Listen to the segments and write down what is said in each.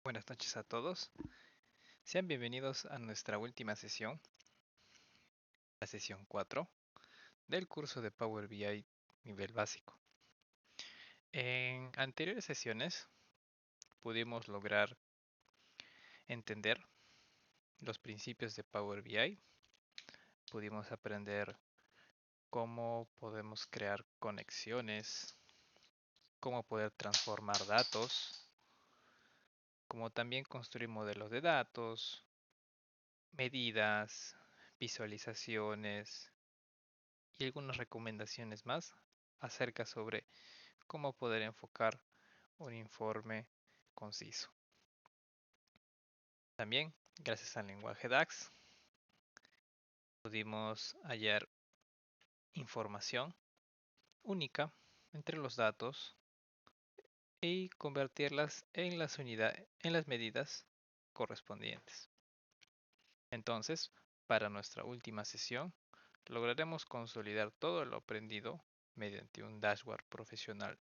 Buenas noches a todos. Sean bienvenidos a nuestra última sesión, la sesión 4 del curso de Power BI nivel básico. En anteriores sesiones pudimos lograr entender los principios de Power BI, pudimos aprender cómo podemos crear conexiones, cómo poder transformar datos, como también construir modelos de datos, medidas, visualizaciones y algunas recomendaciones más acerca sobre cómo poder enfocar un informe conciso. También, gracias al lenguaje DAX, pudimos hallar información única entre los datos y convertirlas en las medidas correspondientes. Entonces, para nuestra última sesión, lograremos consolidar todo lo aprendido mediante un dashboard profesional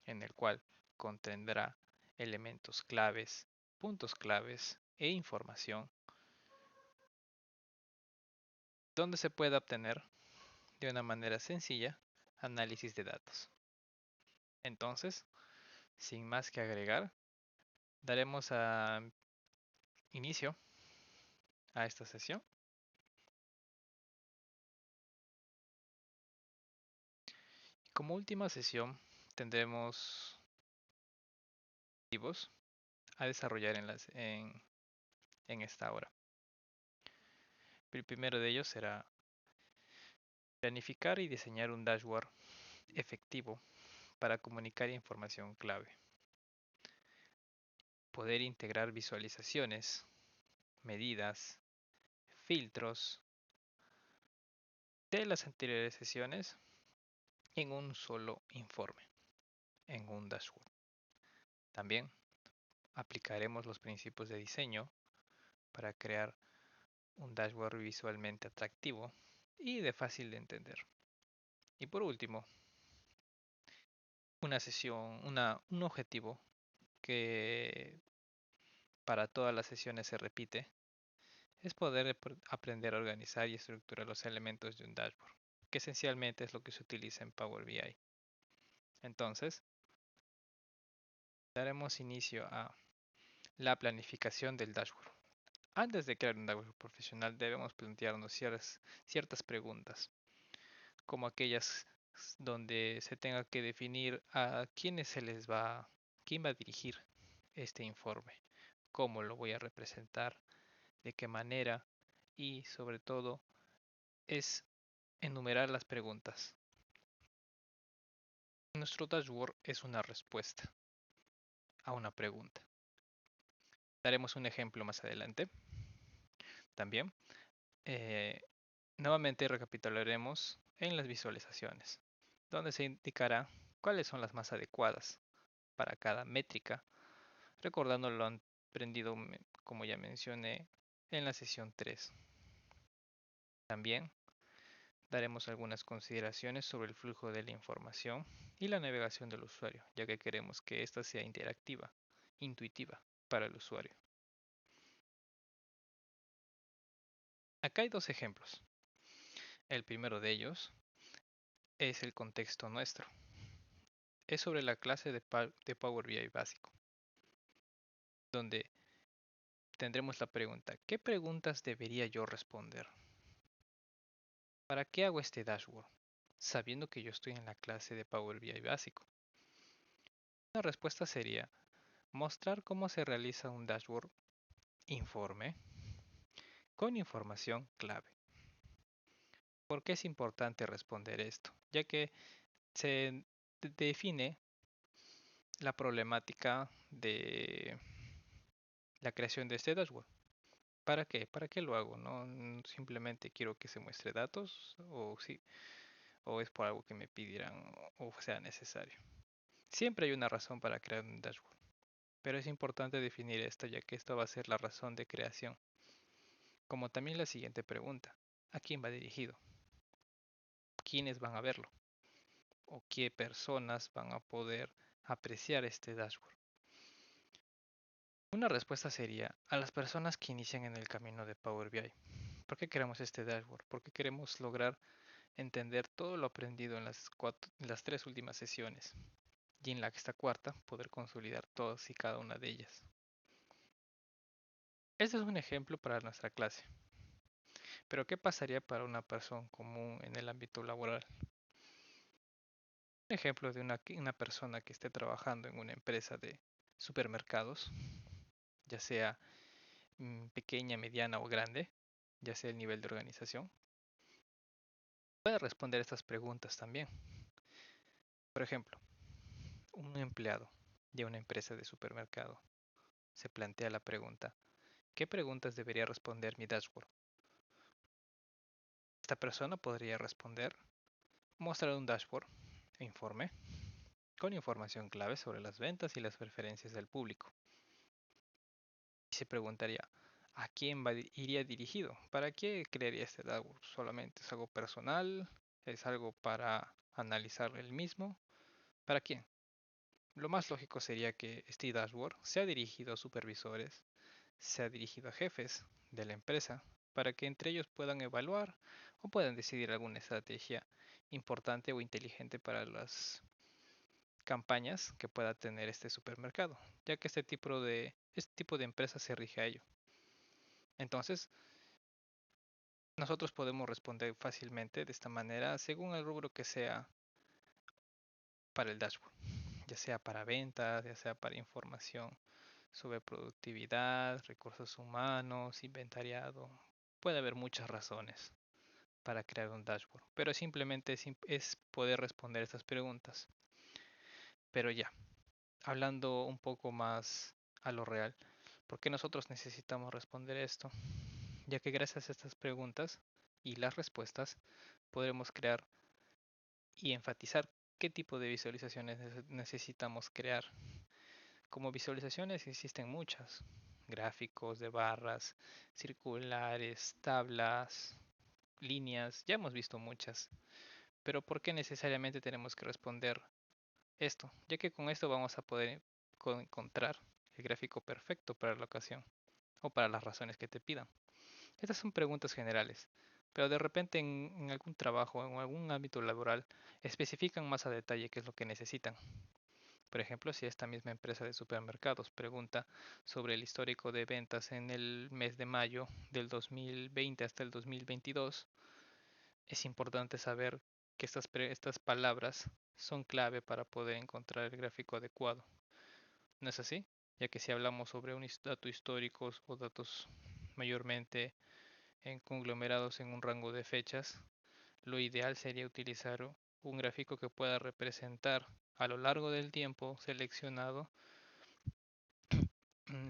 en el cual contendrá elementos claves, puntos claves e información donde se pueda obtener de una manera sencilla análisis de datos. Entonces, sin más que agregar, daremos inicio a esta sesión. Como última sesión, tendremos objetivos a desarrollar en esta hora. El primero de ellos será planificar y diseñar un dashboard efectivo para comunicar información clave. Poder integrar visualizaciones, medidas, filtros de las anteriores sesiones en un solo informe, en un dashboard. También aplicaremos los principios de diseño para crear un dashboard visualmente atractivo y de fácil de entender. Y por último, un objetivo que para todas las sesiones se repite, es poder aprender a organizar y estructurar los elementos de un dashboard, que esencialmente es lo que se utiliza en Power BI. Entonces, daremos inicio a la planificación del dashboard. Antes de crear un dashboard profesional debemos plantearnos ciertas preguntas, como aquellas donde se tenga que definir a quién va a dirigir este informe, cómo lo voy a representar, de qué manera y sobre todo es enumerar las preguntas. Nuestro dashboard es una respuesta a una pregunta. Daremos un ejemplo más adelante. También, eh, nuevamente recapitularemos en las visualizaciones, donde se indicará cuáles son las más adecuadas para cada métrica, recordando lo aprendido, como ya mencioné, en la sesión 3. También daremos algunas consideraciones sobre el flujo de la información y la navegación del usuario, ya que queremos que ésta sea interactiva, intuitiva para el usuario. Acá hay dos ejemplos. El primero de ellos es el contexto nuestro. Es sobre la clase de Power BI básico, donde tendremos la pregunta, ¿qué preguntas debería yo responder? ¿Para qué hago este dashboard? Sabiendo que yo estoy en la clase de Power BI básico. La respuesta sería mostrar cómo se realiza un dashboard informe con información clave. ¿Por qué es importante responder esto? Ya que se define la problemática de la creación de este dashboard. ¿Para qué? ¿Para qué lo hago? No simplemente quiero que se muestre datos o sí, o es por algo que me pidieran o sea necesario. Siempre hay una razón para crear un dashboard, pero es importante definir esta ya que esta va a ser la razón de creación. Como también la siguiente pregunta, ¿a quién va dirigido? ¿Quiénes van a verlo? ¿O qué personas van a poder apreciar este dashboard? Una respuesta sería a las personas que inician en el camino de Power BI. ¿Por qué queremos este dashboard? Porque queremos lograr entender todo lo aprendido en las tres últimas sesiones y en esta cuarta poder consolidar todas y cada una de ellas. Este es un ejemplo para nuestra clase. Pero ¿qué pasaría para una persona común en el ámbito laboral? Un ejemplo de una persona que esté trabajando en una empresa de supermercados, ya sea pequeña, mediana o grande, ya sea el nivel de organización, puede responder estas preguntas también. Por ejemplo, un empleado de una empresa de supermercado se plantea la pregunta, ¿qué preguntas debería responder mi dashboard? Esta persona podría responder, mostrar un dashboard e informe con información clave sobre las ventas y las preferencias del público. Y se preguntaría, ¿a quién iría dirigido? ¿Para qué crearía este dashboard? ¿Solamente es algo personal? ¿Es algo para analizar el mismo? ¿Para quién? Lo más lógico sería que este dashboard sea dirigido a supervisores, sea dirigido a jefes de la empresa, para que entre ellos puedan evaluar o puedan decidir alguna estrategia importante o inteligente para las campañas que pueda tener este supermercado, ya que este tipo de empresa se rige a ello. Entonces, nosotros podemos responder fácilmente de esta manera según el rubro que sea para el dashboard, ya sea para ventas, ya sea para información sobre productividad, recursos humanos, inventariado. Puede haber muchas razones para crear un dashboard, pero simplemente es poder responder estas preguntas. Pero ya, hablando un poco más a lo real, ¿por qué nosotros necesitamos responder esto? Ya que gracias a estas preguntas y las respuestas podremos crear y enfatizar qué tipo de visualizaciones necesitamos crear. Como visualizaciones existen muchas, gráficos de barras, circulares, tablas, líneas, ya hemos visto muchas. Pero ¿por qué necesariamente tenemos que responder esto? Ya que con esto vamos a poder encontrar el gráfico perfecto para la ocasión o para las razones que te pidan. Estas son preguntas generales, pero de repente en algún trabajo o en algún ámbito laboral especifican más a detalle qué es lo que necesitan. Por ejemplo, si esta misma empresa de supermercados pregunta sobre el histórico de ventas en el mes de mayo del 2020 hasta el 2022, es importante saber que estas palabras son clave para poder encontrar el gráfico adecuado. ¿No es así? Ya que si hablamos sobre un dato históricos o datos mayormente en conglomerados en un rango de fechas, lo ideal sería utilizar un gráfico que pueda representar a lo largo del tiempo seleccionado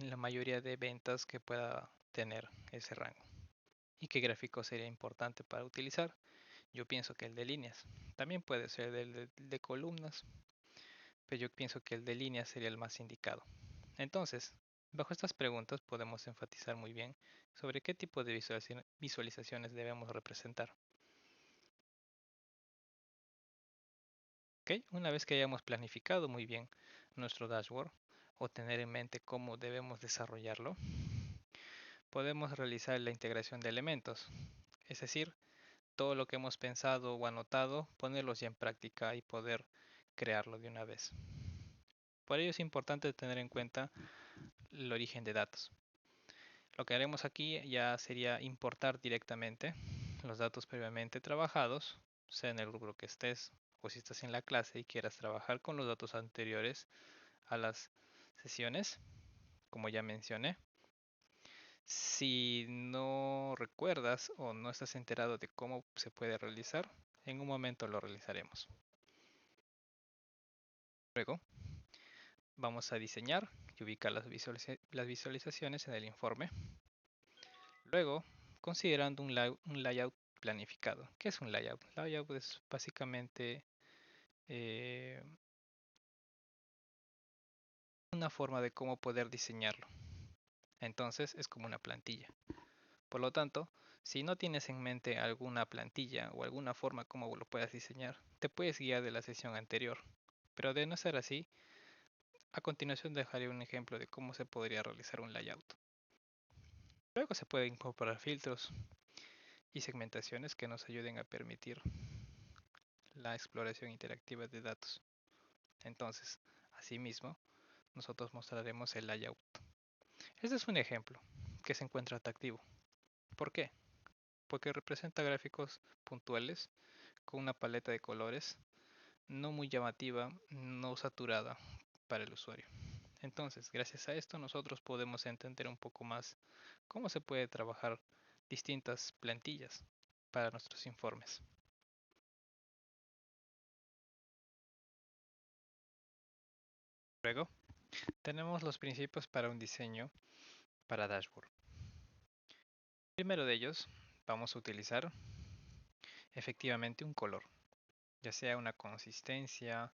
la mayoría de ventas que pueda tener ese rango. ¿Y qué gráfico sería importante para utilizar? Yo pienso que el de líneas. También puede ser el de columnas, pero yo pienso que el de líneas sería el más indicado. Entonces, bajo estas preguntas podemos enfatizar muy bien sobre qué tipo de visualizaciones debemos representar. ¿Ok? Una vez que hayamos planificado muy bien nuestro dashboard o tener en mente cómo debemos desarrollarlo, podemos realizar la integración de elementos, es decir, todo lo que hemos pensado o anotado, ponerlos ya en práctica y poder crearlo de una vez. Por ello es importante tener en cuenta el origen de datos. Lo que haremos aquí ya sería importar directamente los datos previamente trabajados, sea en el rubro que estés o si estás en la clase y quieras trabajar con los datos anteriores a las sesiones, como ya mencioné. Si no recuerdas o no estás enterado de cómo se puede realizar, en un momento lo realizaremos. Luego, vamos a diseñar y ubicar las visualizaciones en el informe. Luego, considerando un layout planificado. ¿Qué es un layout? Layout es básicamente eh, una forma de cómo poder diseñarlo. Entonces, es como una plantilla. Por lo tanto, si no tienes en mente alguna plantilla o alguna forma como lo puedas diseñar, te puedes guiar de la sesión anterior. Pero de no ser así, A continuación dejaré un ejemplo de cómo se podría realizar un layout. Luego se pueden incorporar filtros y segmentaciones que nos ayuden a permitir la exploración interactiva de datos. Entonces, asimismo, nosotros mostraremos el layout. Este es un ejemplo que se encuentra atractivo. ¿Por qué? Porque representa gráficos puntuales con una paleta de colores no muy llamativa, no saturada para el usuario. Entonces, gracias a esto nosotros podemos entender un poco más cómo se puede trabajar distintas plantillas para nuestros informes. Luego, tenemos los principios para un diseño para dashboard. Primero de ellos, vamos a utilizar efectivamente un color, ya sea una consistencia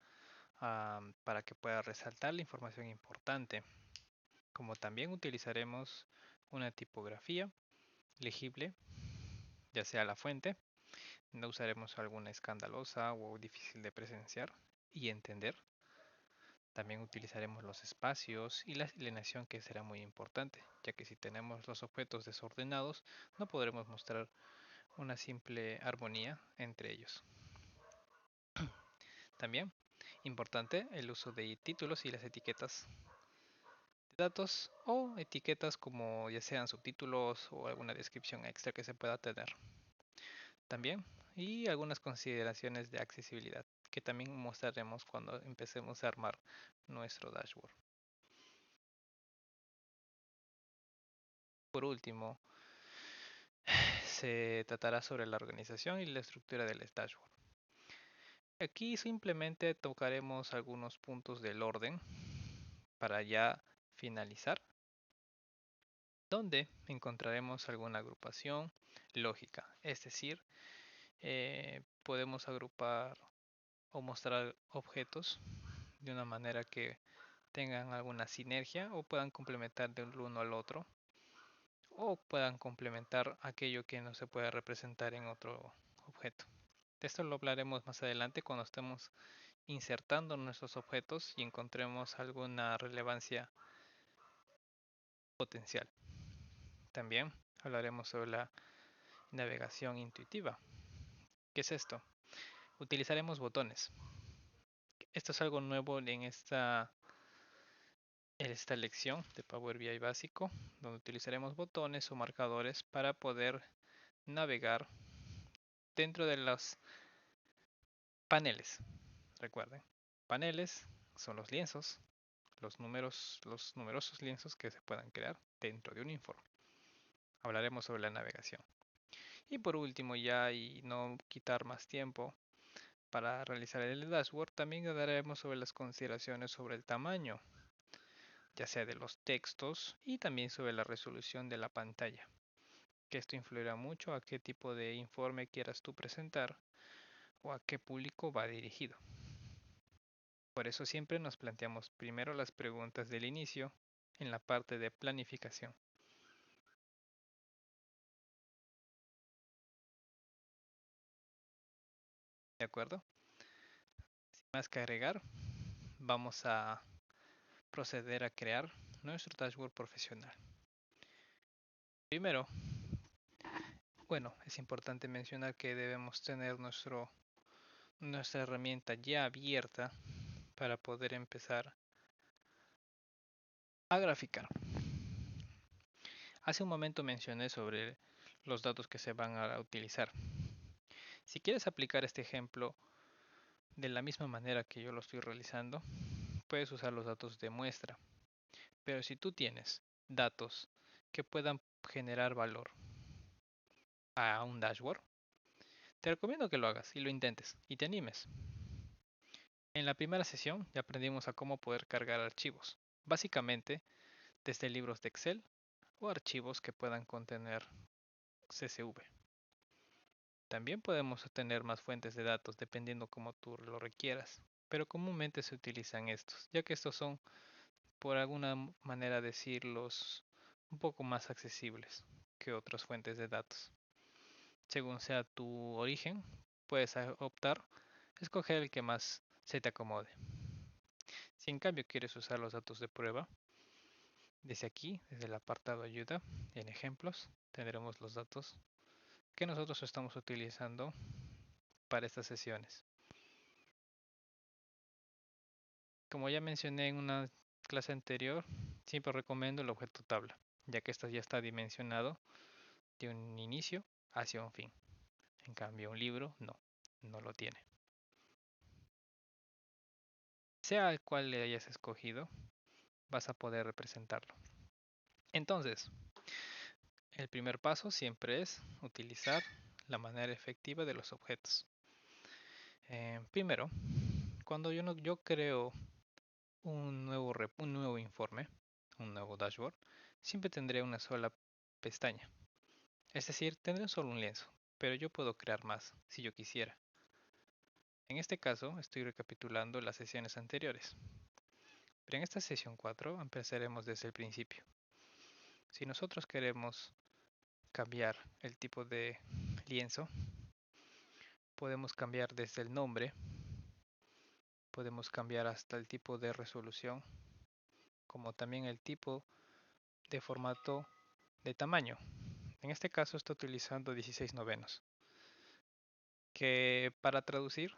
para que pueda resaltar la información importante, como también utilizaremos una tipografía legible, ya sea la fuente, no usaremos alguna escandalosa o difícil de presenciar y entender. También utilizaremos los espacios y la alineación, que será muy importante, ya que si tenemos los objetos desordenados no podremos mostrar una simple armonía entre ellos. También importante el uso de títulos y las etiquetas de datos o etiquetas como ya sean subtítulos o alguna descripción extra que se pueda tener. También y algunas consideraciones de accesibilidad que también mostraremos cuando empecemos a armar nuestro dashboard. Por último, se tratará sobre la organización y la estructura del dashboard. Aquí simplemente tocaremos algunos puntos del orden para ya finalizar, donde encontraremos alguna agrupación lógica, es decir, podemos agrupar o mostrar objetos de una manera que tengan alguna sinergia o puedan complementar del uno al otro o puedan complementar aquello que no se puede representar en otro objeto. De esto lo hablaremos más adelante cuando estemos insertando nuestros objetos y encontremos alguna relevancia potencial. También hablaremos sobre la navegación intuitiva. ¿Qué es esto? Utilizaremos botones. Esto es algo nuevo en esta lección de Power BI básico, donde utilizaremos botones o marcadores para poder navegar dentro de los paneles. Recuerden, paneles son los lienzos, los numerosos lienzos que se puedan crear dentro de un informe. Hablaremos sobre la navegación. Y por último, ya y no quitar más tiempo para realizar el dashboard, también hablaremos sobre las consideraciones sobre el tamaño, ya sea de los textos y también sobre la resolución de la pantalla, que esto influirá mucho a qué tipo de informe quieras tú presentar o a qué público va dirigido. Por eso siempre nos planteamos primero las preguntas del inicio en la parte de planificación. ¿De acuerdo? Sin más que agregar, vamos a proceder a crear nuestro dashboard profesional. Primero, bueno, es importante mencionar que debemos tener nuestra herramienta ya abierta para poder empezar a graficar. Hace un momento mencioné sobre los datos que se van a utilizar. Si quieres aplicar este ejemplo de la misma manera que yo lo estoy realizando, puedes usar los datos de muestra. Pero si tú tienes datos que puedan generar valor a un dashboard, te recomiendo que lo hagas y lo intentes y te animes. En la primera sesión ya aprendimos a cómo poder cargar archivos, básicamente desde libros de Excel o archivos que puedan contener CSV. También podemos tener más fuentes de datos dependiendo como tú lo requieras, pero comúnmente se utilizan estos, ya que estos son, por alguna manera decirlos, un poco más accesibles que otras fuentes de datos. Según sea tu origen, puedes optar a escoger el que más se te acomode. Si en cambio quieres usar los datos de prueba, desde aquí, desde el apartado ayuda, en ejemplos, tendremos los datos que nosotros estamos utilizando para estas sesiones. Como ya mencioné en una clase anterior, siempre recomiendo el objeto tabla, ya que esto ya está dimensionado de un inicio hacia un fin. En cambio, un libro no lo tiene. Sea el cual le hayas escogido, vas a poder representarlo. Entonces, el primer paso siempre es utilizar la manera efectiva de los objetos. Primero, cuando yo creo un nuevo informe, un nuevo dashboard, siempre tendré una sola pestaña. Es decir, tendré solo un lienzo, pero yo puedo crear más si yo quisiera. En este caso, estoy recapitulando las sesiones anteriores. Pero en esta sesión 4 empezaremos desde el principio. Si nosotros queremos cambiar el tipo de lienzo, podemos cambiar desde el nombre, podemos cambiar hasta el tipo de resolución, como también el tipo de formato de tamaño. En este caso estoy utilizando 16 novenos, que para traducir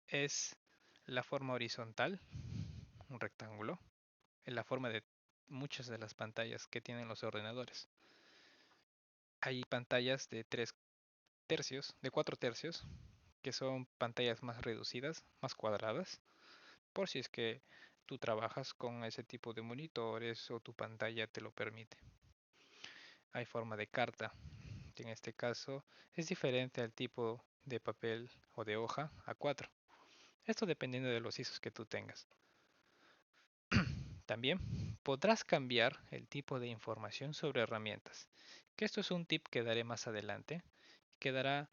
es la forma horizontal, un rectángulo, en la forma de muchas de las pantallas que tienen los ordenadores. Hay pantallas de 3 tercios, de 4 tercios, que son pantallas más reducidas, más cuadradas, por si es que tú trabajas con ese tipo de monitores o tu pantalla te lo permite. Hay forma de carta, que en este caso es diferente al tipo de papel o de hoja A4. Esto dependiendo de los ISOs que tú tengas. También podrás cambiar el tipo de información sobre herramientas, que esto es un tip que daré más adelante, que dará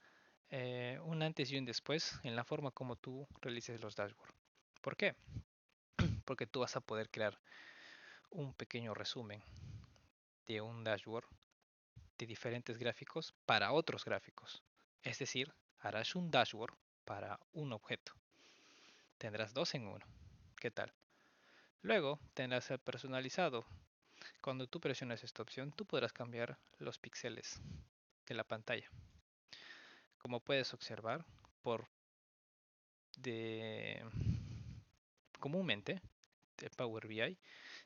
un antes y un después en la forma como tú realices los dashboards. ¿Por qué? Porque tú vas a poder crear un pequeño resumen de un dashboard de diferentes gráficos para otros gráficos. Es decir, harás un dashboard para un objeto. Tendrás dos en uno. ¿Qué tal? Luego tendrás el personalizado. Cuando tú presiones esta opción, tú podrás cambiar los píxeles de la pantalla. Como puedes observar, por de comúnmente de Power BI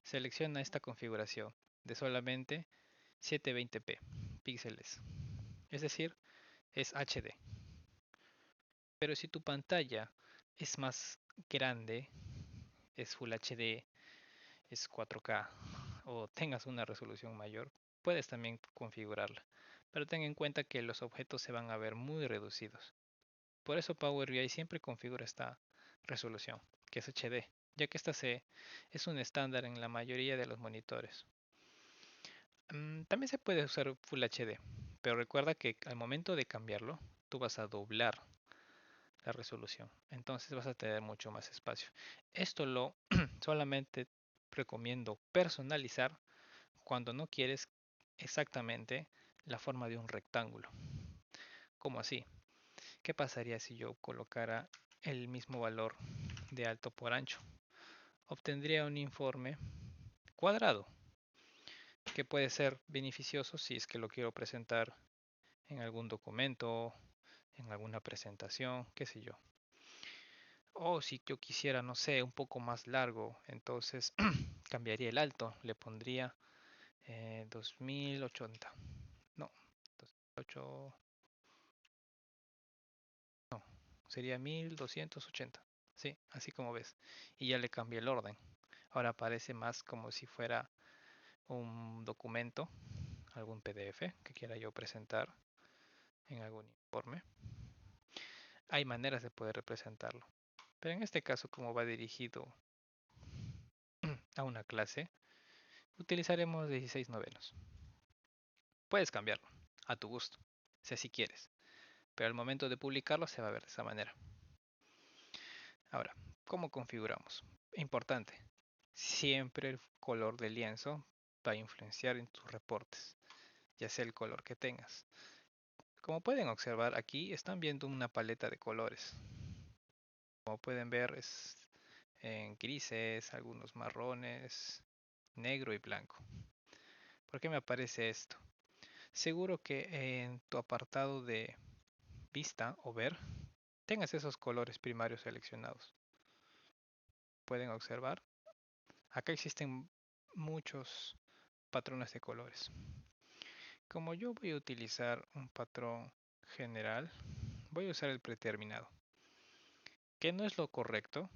selecciona esta configuración de solamente 720p píxeles, es decir, es HD. Pero si tu pantalla es más grande, es Full HD, es 4K o tengas una resolución mayor, puedes también configurarla. Pero ten en cuenta que los objetos se van a ver muy reducidos. Por eso Power BI siempre configura esta resolución, que es HD, ya que es un estándar en la mayoría de los monitores. También se puede usar Full HD, pero recuerda que al momento de cambiarlo, tú vas a doblar la resolución. Entonces vas a tener mucho más espacio. Esto lo solamente recomiendo personalizar cuando no quieres exactamente la forma de un rectángulo. ¿Cómo así? ¿Qué pasaría si yo colocara el mismo valor de alto por ancho? Obtendría un informe cuadrado, que puede ser beneficioso si es que lo quiero presentar en algún documento, en alguna presentación, qué sé yo. O si yo quisiera, no sé, un poco más largo, entonces cambiaría el alto, le pondría 2080. No, 2008, no, sería 1280. Sí, así como ves. Y ya le cambié el orden. Ahora parece más como si fuera un documento, algún PDF que quiera yo presentar en algún informe. Hay maneras de poder representarlo. Pero en este caso, como va dirigido a una clase, utilizaremos 16 novenos. Puedes cambiarlo a tu gusto, si así quieres, pero al momento de publicarlo se va a ver de esa manera. Ahora, ¿cómo configuramos? Importante, siempre el color del lienzo va a influenciar en tus reportes, ya sea el color que tengas. Como pueden observar, aquí están viendo una paleta de colores. Como pueden ver, en grises, algunos marrones, negro y blanco. ¿Por qué me aparece esto? Seguro que en tu apartado de vista o ver tengas esos colores primarios seleccionados. Pueden observar, acá existen muchos patrones de colores. Como yo voy a utilizar un patrón general, voy a usar el predeterminado, que no es lo correcto,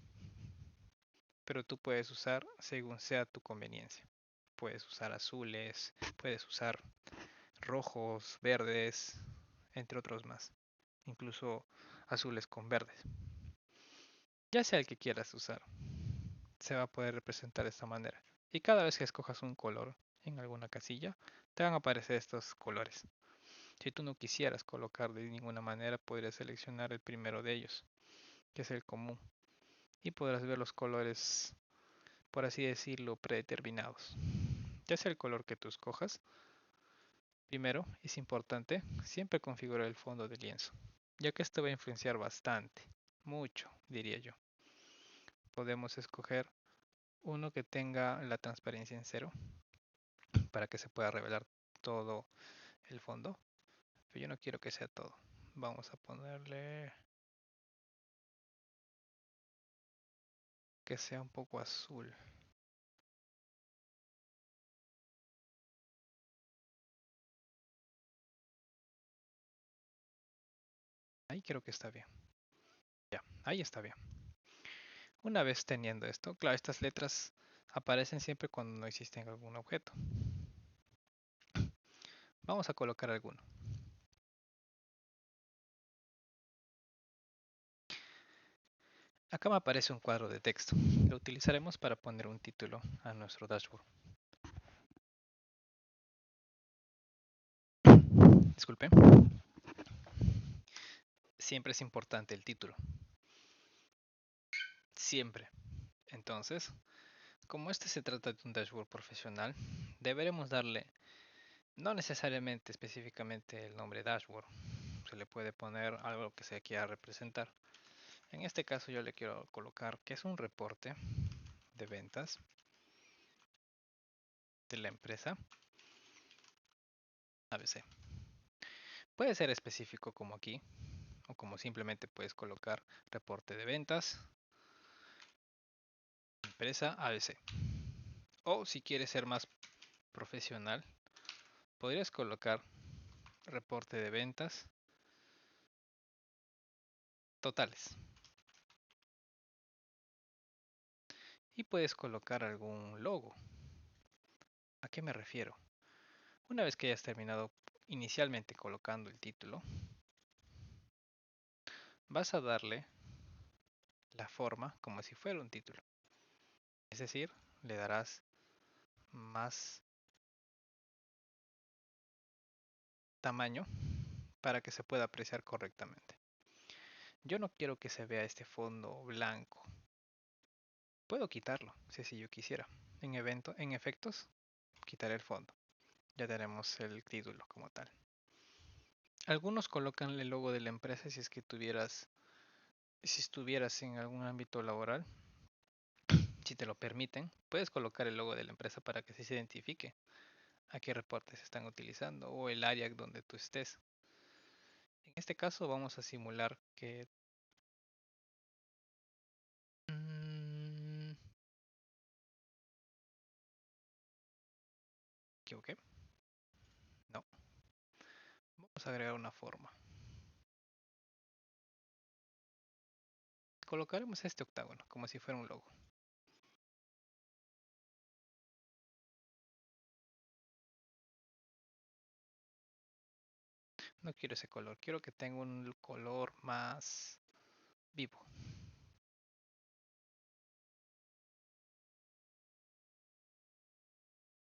pero tú puedes usar según sea tu conveniencia. Puedes usar azules, puedes usar rojos, verdes, entre otros más. Incluso azules con verdes. Ya sea el que quieras usar, se va a poder representar de esta manera. Y cada vez que escojas un color en alguna casilla, te van a aparecer estos colores. Si tú no quisieras colocar de ninguna manera, podrías seleccionar el primero de ellos, que es el común. Y podrás ver los colores, por así decirlo, predeterminados. Ya sea el color que tú escojas, primero es importante siempre configurar el fondo de lienzo, ya que esto va a influenciar bastante, mucho, diría yo. Podemos escoger uno que tenga la transparencia en cero para que se pueda revelar todo el fondo, pero yo no quiero que sea todo. Vamos a ponerle que sea un poco azul. Ahí creo que está bien. Ya, ahí está bien. Una vez teniendo esto, claro, estas letras aparecen siempre cuando no existe algún objeto. Vamos a colocar alguno. Acá me aparece un cuadro de texto. Lo utilizaremos para poner un título a nuestro dashboard. Disculpe. Siempre es importante el título. Siempre. Entonces, como este se trata de un dashboard profesional, deberemos darle no necesariamente específicamente el nombre dashboard. Se le puede poner algo que se quiera representar. En este caso yo le quiero colocar que es un reporte de ventas de la empresa ABC. Puede ser específico como aquí, o como simplemente puedes colocar reporte de ventas, empresa ABC. O si quieres ser más profesional, podrías colocar reporte de ventas totales. Y puedes colocar algún logo. ¿A qué me refiero? Una vez que hayas terminado inicialmente colocando el título, vas a darle la forma como si fuera un título. Es decir, le darás más tamaño para que se pueda apreciar correctamente. Yo no quiero que se vea este fondo blanco. Puedo quitarlo, si así yo quisiera. En efectos, quitaré el fondo. Ya tenemos el título como tal. Algunos colocan el logo de la empresa si estuvieras en algún ámbito laboral, si te lo permiten, puedes colocar el logo de la empresa para que se identifique a qué reportes se están utilizando o el área donde tú estés. En este caso vamos a simular que... ¿Me equivoqué? No. Vamos a agregar una forma. Colocaremos este octágono como si fuera un logo. No quiero ese color, quiero que tenga un color más vivo.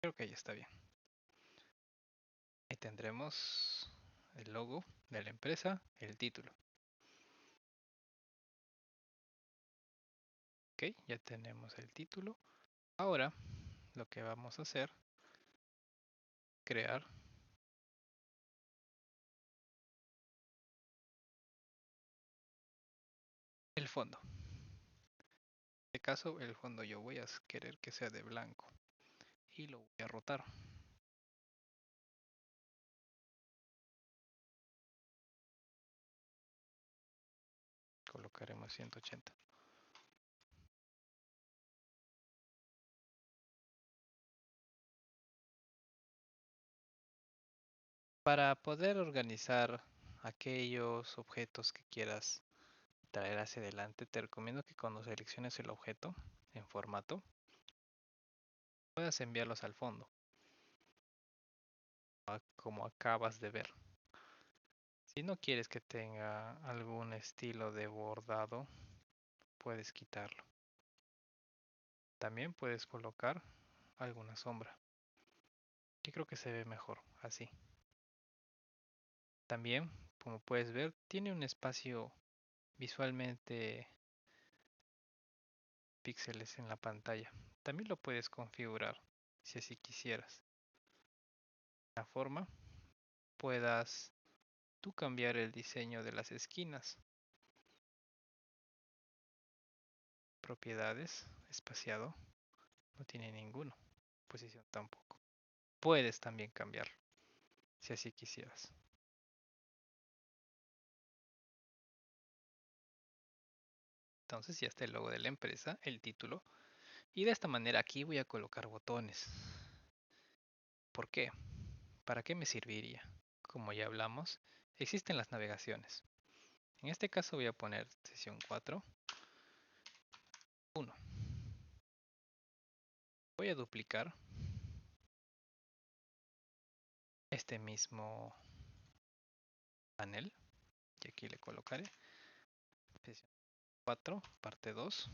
Creo que ahí está bien. Ahí tendremos el logo de la empresa, el título. Ok, ya tenemos el título. Ahora lo que vamos a hacer, crear el fondo. En este caso el fondo yo voy a querer que sea de blanco y lo voy a rotar. Colocaremos 180. Para poder organizar aquellos objetos que quieras traer hacia adelante, te recomiendo que cuando selecciones el objeto en formato, puedas enviarlos al fondo, como acabas de ver. Si no quieres que tenga algún estilo de bordado, puedes quitarlo. También puedes colocar alguna sombra. Yo creo que se ve mejor así. También, como puedes ver, tiene un espacio visualmente píxeles en la pantalla. También lo puedes configurar si así quisieras. De la forma puedas tú cambiar el diseño de las esquinas. Propiedades, espaciado, no tiene ninguno. Posición tampoco. Puedes también cambiarlo si así quisieras. Entonces ya está el logo de la empresa, el título. Y de esta manera aquí voy a colocar botones. ¿Por qué? ¿Para qué me serviría? Como ya hablamos, existen las navegaciones. En este caso voy a poner sesión 4, 1. Voy a duplicar este mismo panel y aquí le colocaré sesión 4, parte 2.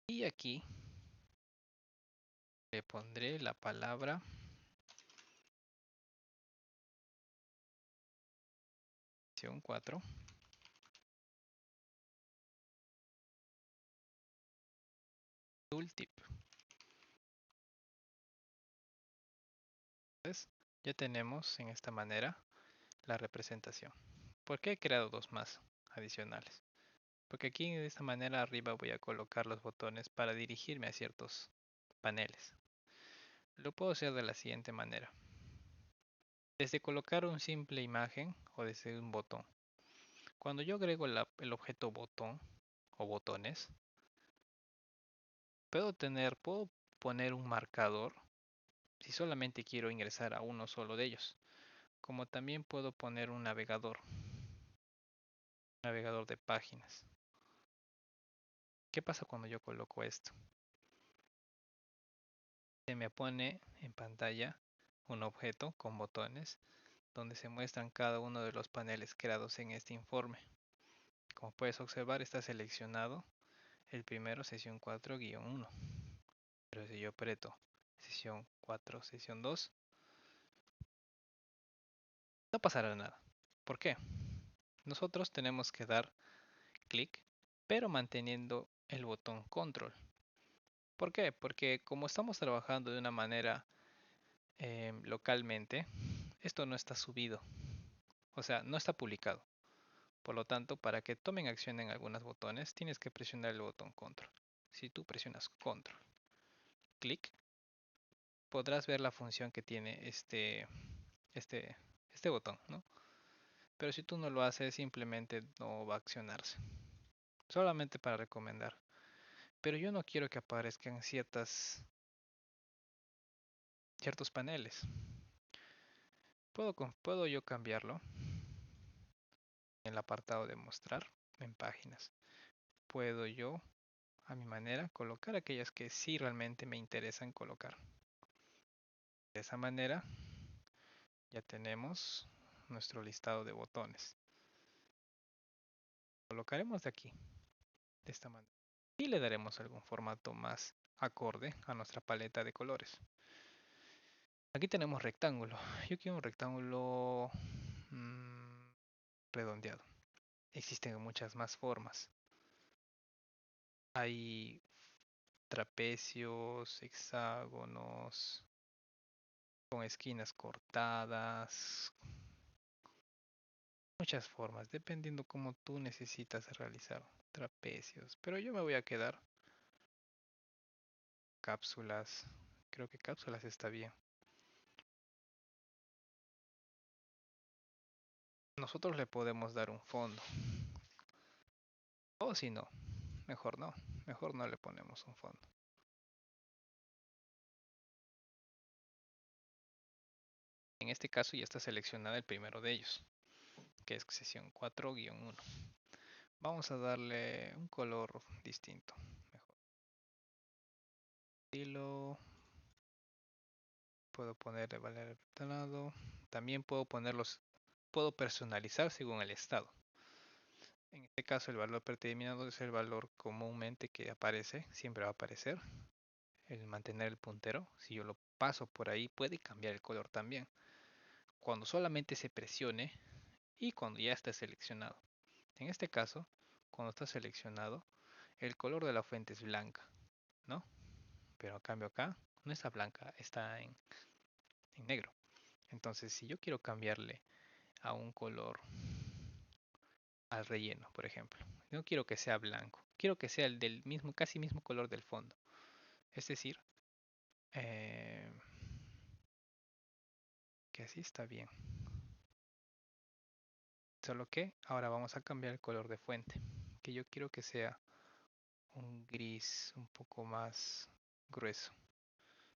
Y aquí le pondré la palabra sesión 4, tooltip. Entonces ya tenemos en esta manera la representación. ¿Por qué he creado dos más adicionales? Porque aquí de esta manera arriba voy a colocar los botones para dirigirme a ciertos paneles. Lo puedo hacer de la siguiente manera. Desde colocar un simple imagen o desde un botón. Cuando yo agrego el objeto botón o botones, puedo poner un marcador si solamente quiero ingresar a uno solo de ellos. Como también puedo poner un navegador de páginas. ¿Qué pasa cuando yo coloco esto? Se me pone en pantalla un objeto con botones donde se muestran cada uno de los paneles creados en este informe. Como puedes observar, está seleccionado el primero, sesión 4-1. Pero si yo aprieto sesión 4, sesión 2, no pasará nada. ¿Por qué? Nosotros tenemos que dar clic, pero manteniendo el botón control. ¿Por qué? Porque como estamos trabajando de una manera localmente, esto no está subido, o sea, no está publicado. Por lo tanto, para que tomen acción en algunos botones, tienes que presionar el botón control. Si tú presionas control, clic, podrás ver la función que tiene este botón, ¿no? Pero si tú no lo haces, simplemente no va a accionarse. Solamente para recomendar. Pero yo no quiero que aparezcan ciertos paneles. Puedo yo cambiarlo en el apartado de mostrar en páginas. Puedo yo, a mi manera, colocar aquellas que sí realmente me interesan colocar. De esa manera ya tenemos nuestro listado de botones. Colocaremos de aquí, de esta manera. Y le daremos algún formato más acorde a nuestra paleta de colores. Aquí tenemos rectángulo. Yo quiero un rectángulo redondeado. Existen muchas más formas. Hay trapecios, hexágonos, con esquinas cortadas. Muchas formas, dependiendo cómo tú necesitas realizar trapecios. Pero yo me voy a quedar cápsulas. Creo que cápsulas está bien. Nosotros le podemos dar un fondo. O si no, mejor no. Mejor no le ponemos un fondo. En este caso ya está seleccionada el primero de ellos, que es sesión 4-1. Vamos a darle un color distinto. Mejor. Estilo. Puedo ponerle valor lado. También puedo ponerlos. Puedo personalizar según el estado. En este caso el valor predeterminado es el valor comúnmente que aparece, siempre va a aparecer. El mantener el puntero, si yo lo paso por ahí puede cambiar el color también. Cuando solamente se presione y cuando ya está seleccionado. En este caso, cuando está seleccionado, el color de la fuente es blanca, ¿no? Pero a cambio acá no está blanca, está en negro. Entonces, si yo quiero cambiarle a un color al relleno, por ejemplo, no quiero que sea blanco, quiero que sea el del mismo, casi mismo color del fondo. Es decir, eh, que así está bien. Solo que ahora vamos a cambiar el color de fuente, que yo quiero que sea un gris un poco más grueso.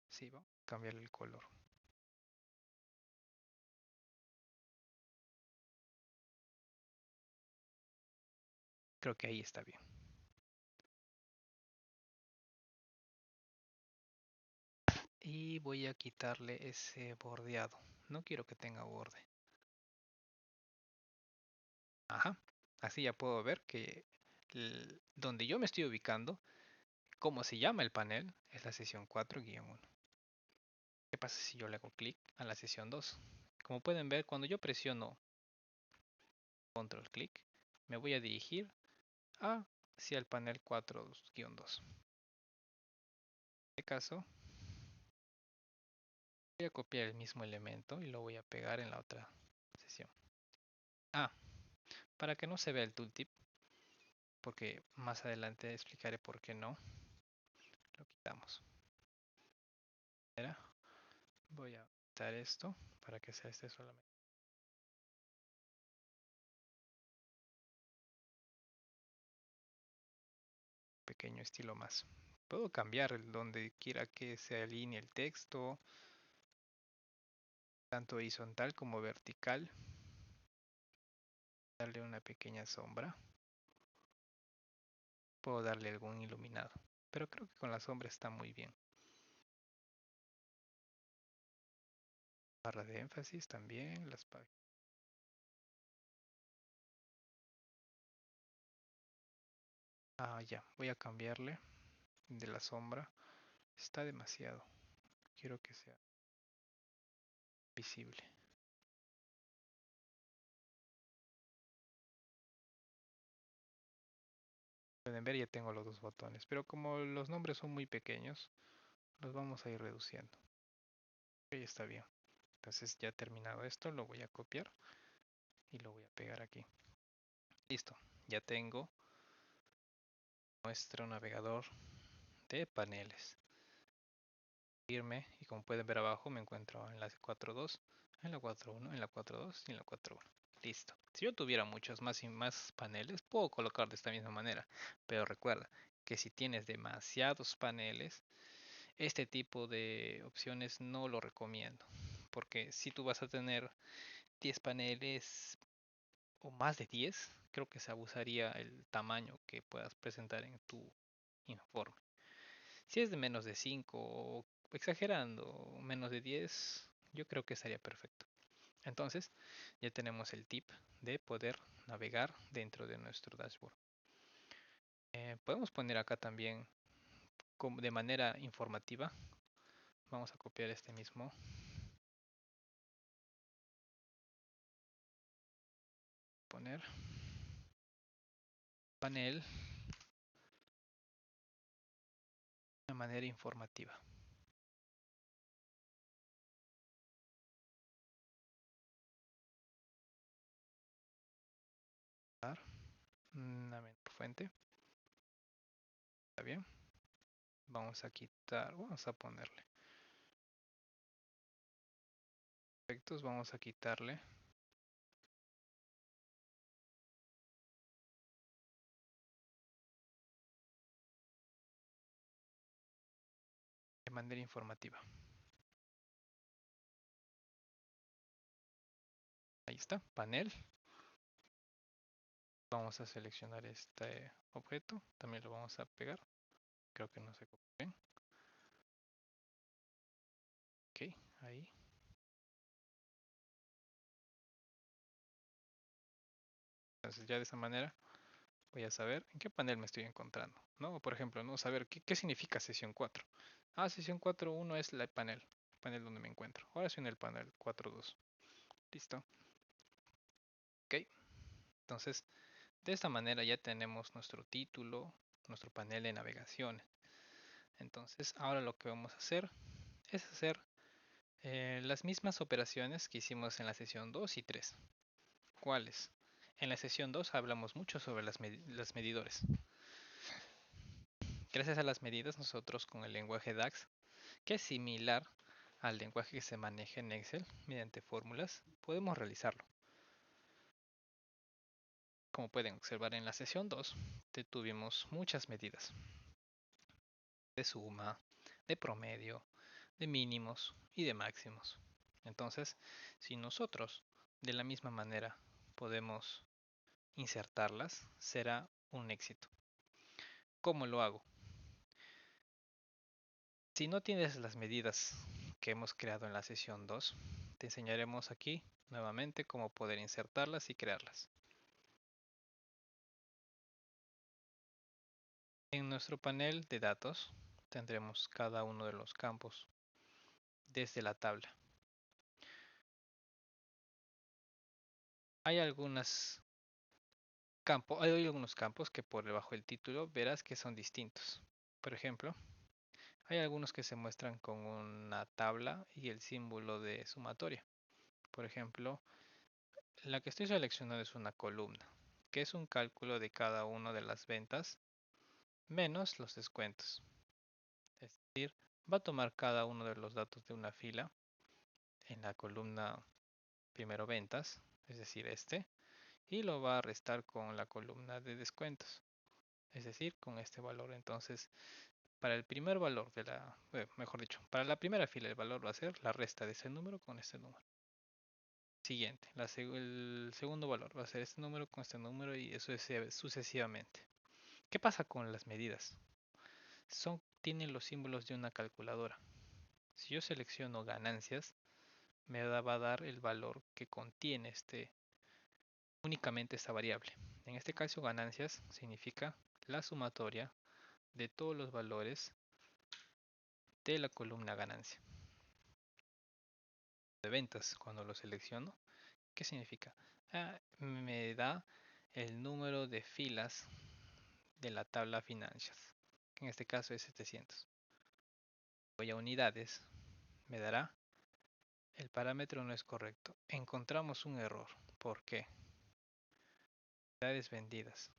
Sí, vamos a cambiar el color. Creo que ahí está bien. Y voy a quitarle ese bordeado. No quiero que tenga borde. Ajá. Así ya puedo ver que donde yo me estoy ubicando, cómo se llama el panel, es la sesión 4-1. ¿Qué pasa si yo le hago clic a la sesión 2? Como pueden ver, cuando yo presiono control clic, me voy a dirigir hacia el panel 4-2. En este caso, voy a copiar el mismo elemento y lo voy a pegar en la otra sesión. Para que no se vea el tooltip, porque más adelante explicaré por qué no, lo quitamos. Voy a quitar esto para que sea este solamente. Pequeño estilo más. Puedo cambiar el donde quiera que se alinee el texto, tanto horizontal como vertical. Darle una pequeña sombra. Puedo darle algún iluminado, pero creo que con la sombra está muy bien. Barra de énfasis también, las páginas. Ya, voy a cambiarle de la sombra. Está demasiado. Quiero que sea visible. Pueden ver, ya tengo los dos botones, pero como los nombres son muy pequeños, los vamos a ir reduciendo. Ok, está bien. Entonces ya terminado esto, lo voy a copiar y lo voy a pegar aquí. Listo, ya tengo nuestro navegador de paneles. Irme y como pueden ver abajo me encuentro en la 4.2, en la 4.1, en la 4.2 y en la 4.1. Listo. Si yo tuviera muchos más y más paneles, puedo colocar de esta misma manera. Pero recuerda que si tienes demasiados paneles, este tipo de opciones no lo recomiendo. Porque si tú vas a tener 10 paneles o más de 10, creo que se abusaría el tamaño que puedas presentar en tu informe. Si es de menos de 5 o exagerando, menos de 10, yo creo que estaría perfecto. Entonces, ya tenemos el tip de poder navegar dentro de nuestro dashboard. Podemos poner acá también de manera informativa. Vamos a copiar este mismo. Poner panel de manera informativa. una menor fuente. Está bien. Vamos a quitar, vamos a ponerle efectos, vamos a quitarle de manera informativa. Ahí está, panel. Vamos a seleccionar este objeto, también lo vamos a pegar. Creo que no se copió bien. Ok, ahí. Entonces ya de esa manera voy a saber en qué panel me estoy encontrando, ¿no? Por ejemplo, ¿no? Saber qué significa sesión 4. Ah, sesión 4.1 es el panel donde me encuentro. Ahora estoy en el panel 4.2. Listo. Ok, entonces de esta manera ya tenemos nuestro título, nuestro panel de navegación. Entonces ahora lo que vamos a hacer es hacer las mismas operaciones que hicimos en la sesión 2 y 3. ¿Cuáles? En la sesión 2 hablamos mucho sobre los medidores. Gracias a las medidas, nosotros con el lenguaje DAX, que es similar al lenguaje que se maneja en Excel mediante fórmulas, podemos realizarlo. Como pueden observar en la sesión 2, tuvimos muchas medidas de suma, de promedio, de mínimos y de máximos. Entonces, si nosotros de la misma manera podemos insertarlas, será un éxito. ¿Cómo lo hago? Si no tienes las medidas que hemos creado en la sesión 2, te enseñaremos aquí nuevamente cómo poder insertarlas y crearlas. En nuestro panel de datos tendremos cada uno de los campos desde la tabla. Hay algunos campos que por debajo del título verás que son distintos. Por ejemplo, hay algunos que se muestran con una tabla y el símbolo de sumatoria. Por ejemplo, la que estoy seleccionando es una columna, que es un cálculo de cada una de las ventas menos los descuentos. Es decir, va a tomar cada uno de los datos de una fila en la columna primero ventas, es decir, y lo va a restar con la columna de descuentos, es decir, con este valor. Entonces, para el primer valor mejor dicho, para la primera fila el valor va a ser la resta de ese número con este número. Siguiente, el segundo valor va a ser este número con este número y eso sucesivamente. ¿Qué pasa con las medidas? Tienen los símbolos de una calculadora. Si yo selecciono ganancias, me va a dar el valor que contiene únicamente esta variable. En este caso, ganancias significa la sumatoria de todos los valores de la columna ganancia. De ventas, cuando lo selecciono, ¿qué significa? Me da el número de filas de la tabla finanzas, que en este caso es 700. Voy a unidades, me dará el parámetro no es correcto. Encontramos un error. ¿Por qué? Unidades vendidas.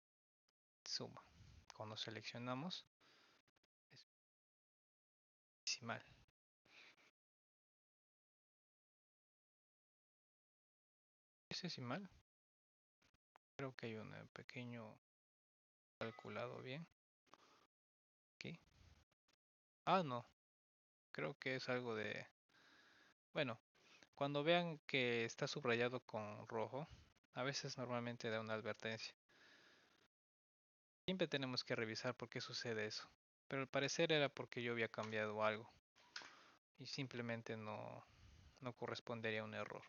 Suma. Cuando seleccionamos es decimal. ¿Es decimal? Creo que hay un pequeño calculado bien. Aquí. Ah, no. Creo que es algo de... Bueno, cuando vean que está subrayado con rojo, a veces normalmente da una advertencia. Siempre tenemos que revisar por qué sucede eso. Pero al parecer era porque yo había cambiado algo. Y simplemente no correspondería a un error.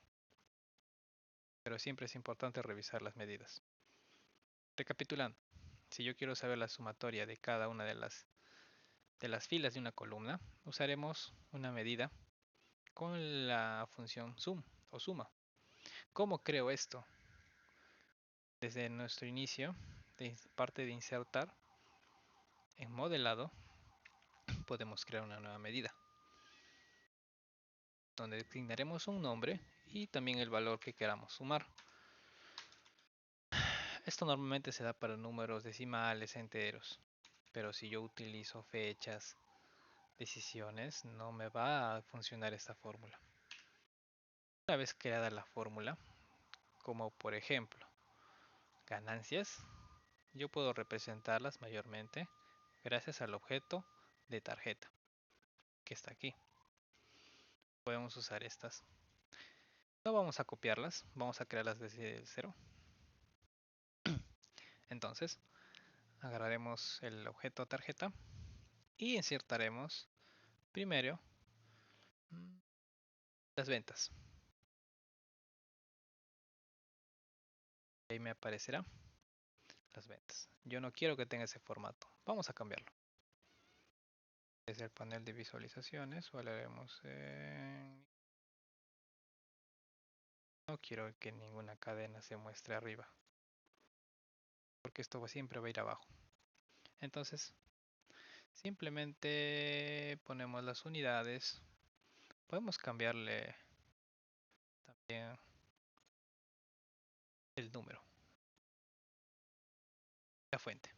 Pero siempre es importante revisar las medidas. Recapitulando, si yo quiero saber la sumatoria de cada una de las filas de una columna, usaremos una medida con la función sum o suma. ¿Cómo creo esto? Desde nuestro inicio, de parte de insertar, en modelado, podemos crear una nueva medida, donde designaremos un nombre y también el valor que queramos sumar. Esto normalmente se da para números decimales, enteros, pero si yo utilizo fechas, decisiones, no me va a funcionar esta fórmula. Una vez creada la fórmula, como por ejemplo ganancias, yo puedo representarlas mayormente gracias al objeto de tarjeta que está aquí. Podemos usar estas. No vamos a copiarlas, vamos a crearlas desde cero. Entonces, agarraremos el objeto tarjeta y insertaremos primero las ventas. Ahí me aparecerá las ventas. Yo no quiero que tenga ese formato. Vamos a cambiarlo. Desde el panel de visualizaciones, haremos no quiero que ninguna cadena se muestre arriba, porque esto siempre va a ir abajo. Entonces, simplemente ponemos las unidades. Podemos cambiarle también el número, la fuente.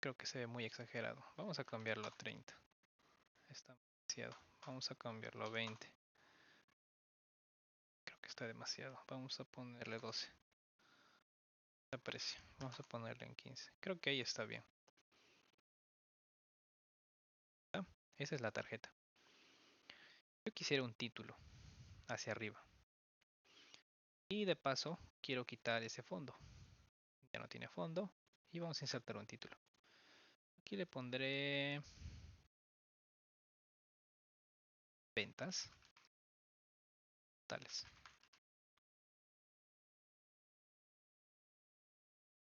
Creo que se ve muy exagerado. Vamos a cambiarlo a 30. Está demasiado. Vamos a cambiarlo a 20. Creo que está demasiado. Vamos a ponerle 12. Precio. Vamos a ponerle en 15. Creo que ahí está bien. ¿Ah? Esa es la tarjeta. Yo quisiera un título hacia arriba. Y de paso quiero quitar ese fondo. Ya no tiene fondo. Y vamos a insertar un título. Aquí le pondré ventas totales.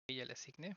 Y ya le asigné.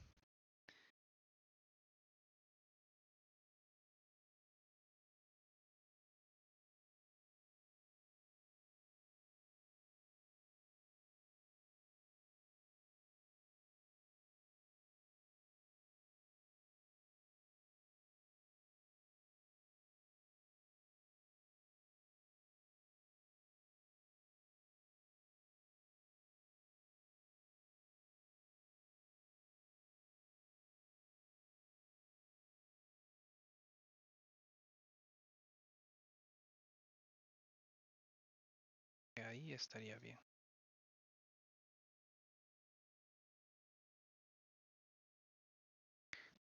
Ahí estaría bien.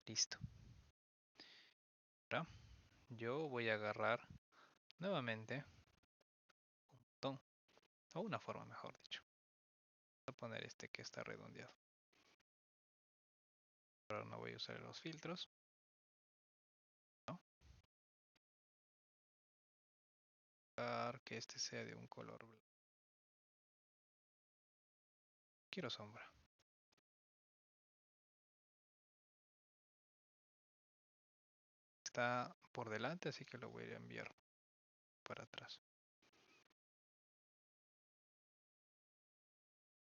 Listo. Ahora yo voy a agarrar nuevamente un botón. O una forma, mejor dicho. Voy a poner este que está redondeado. Ahora no voy a usar los filtros. No. Que este sea de un color blanco. Quiero sombra. Está por delante, así que lo voy a enviar para atrás.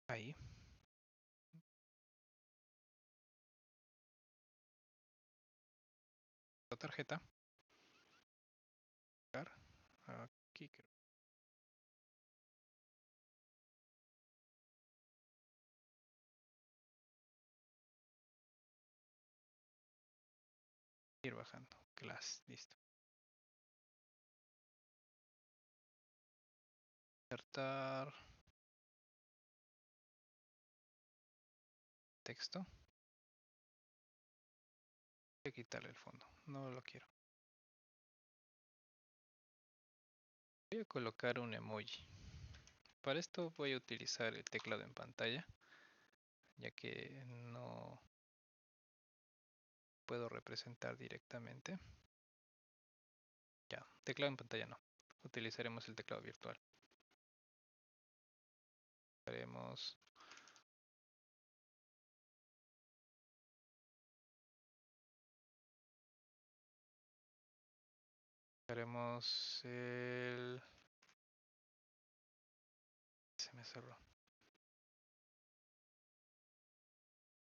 Ahí. La tarjeta. Aquí creo. Ir bajando. Class. Listo. Insertar texto. Voy a quitarle el fondo. No lo quiero. Voy a colocar un emoji. Para esto voy a utilizar el teclado en pantalla, ya que no puedo representar directamente. Ya, teclado en pantalla no. Utilizaremos el teclado virtual. Haremos haremos el se me cerró.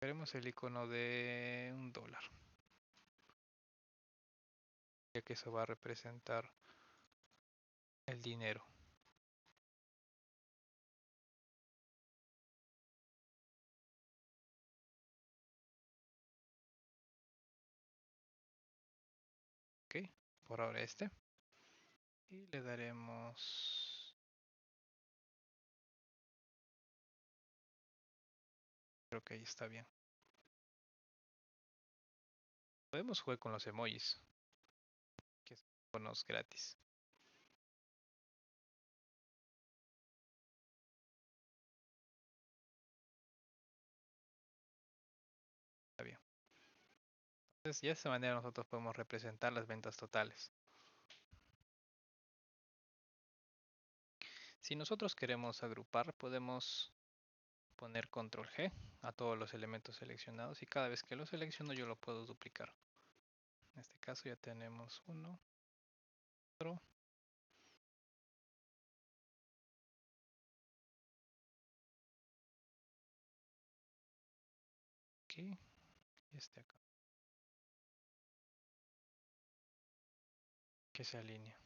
Haremos el icono de un dólar, ya que eso va a representar el dinero. Ok, por ahora este. Y le daremos... Creo que ahí está bien. Podemos jugar con los emojis, que son bonos gratis. Está bien. Entonces, ya de esta manera nosotros podemos representar las ventas totales. Si nosotros queremos agrupar, podemos poner control G a todos los elementos seleccionados y cada vez que lo selecciono yo lo puedo duplicar. En este caso ya tenemos uno, otro, aquí y este acá, que se alinea.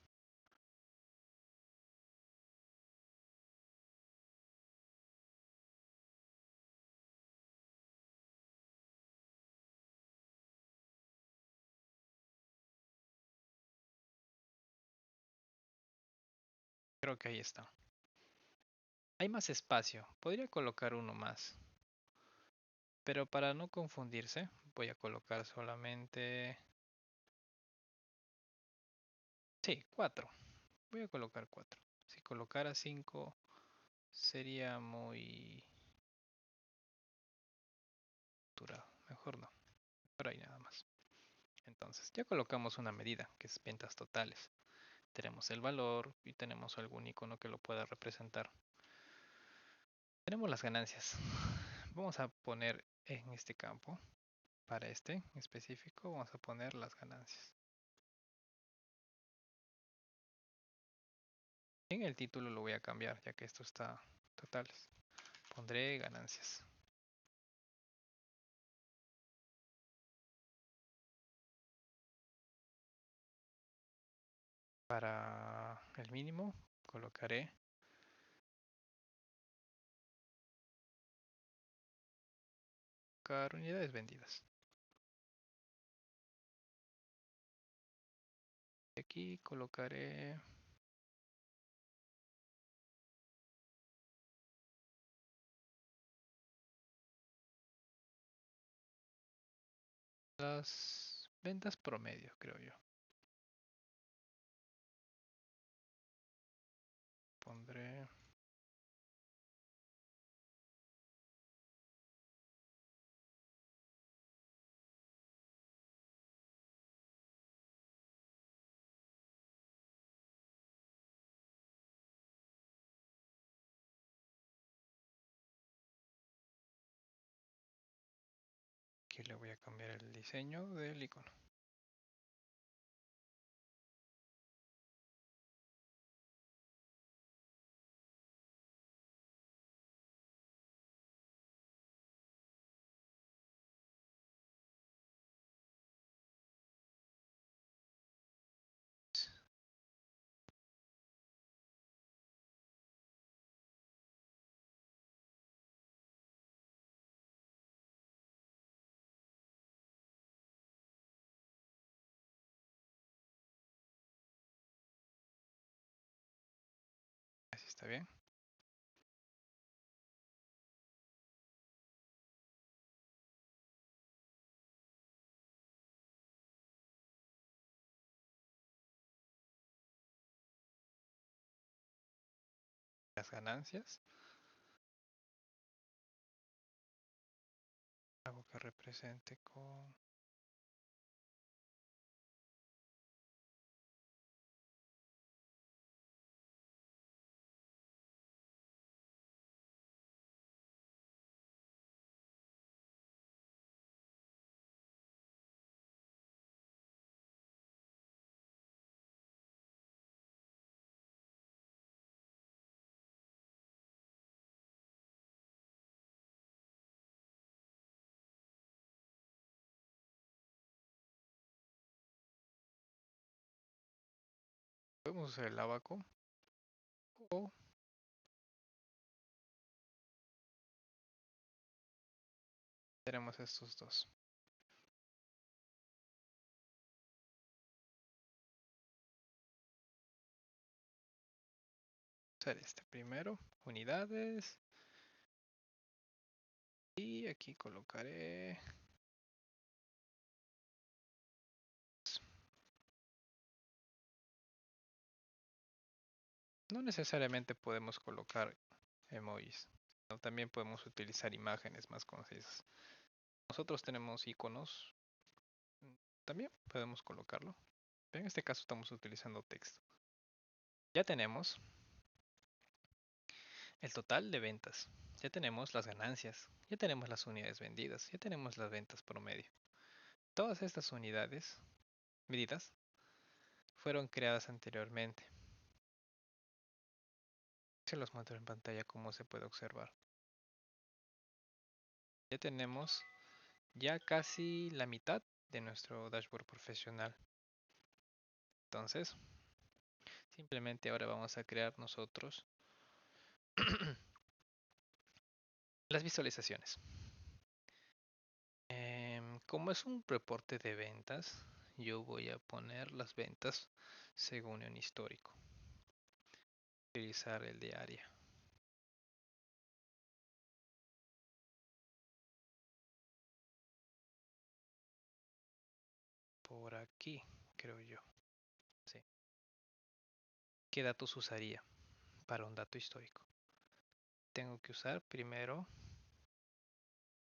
Creo que ahí está. Hay más espacio, podría colocar uno más, pero para no confundirse voy a colocar solamente... Sí, 4. Voy a colocar 4. Si colocara 5 sería muy saturado. Mejor no. Mejor ahí nada más. Entonces, ya colocamos una medida, que es ventas totales. Tenemos el valor y tenemos algún icono que lo pueda representar. Tenemos las ganancias. Vamos a poner en este campo, para este en específico, vamos a poner las ganancias. En el título lo voy a cambiar, ya que esto está totales. Pondré ganancias. Para el mínimo colocaré unidades vendidas. Y aquí colocaré las ventas promedio, creo yo. Pondré aquí le voy a cambiar el diseño del icono. Así está bien. Las ganancias. Hago que represente con... Podemos usar el abaco o tenemos estos dos. Hacer este primero, unidades. Y aquí colocaré. No necesariamente podemos colocar emojis, sino también podemos utilizar imágenes más concisas. Nosotros tenemos iconos, también podemos colocarlo. En este caso estamos utilizando texto. Ya tenemos el total de ventas, ya tenemos las ganancias, ya tenemos las unidades vendidas, ya tenemos las ventas promedio. Todas estas unidades medidas fueron creadas anteriormente. Se los muestro en pantalla como se puede observar. Ya tenemos ya casi la mitad de nuestro dashboard profesional. Entonces, simplemente ahora vamos a crear nosotros las visualizaciones. Como es un reporte de ventas, yo voy a poner las ventas según un histórico. Utilizar el de área. Por aquí, creo yo. Sí. ¿Qué datos usaría para un dato histórico? Tengo que usar primero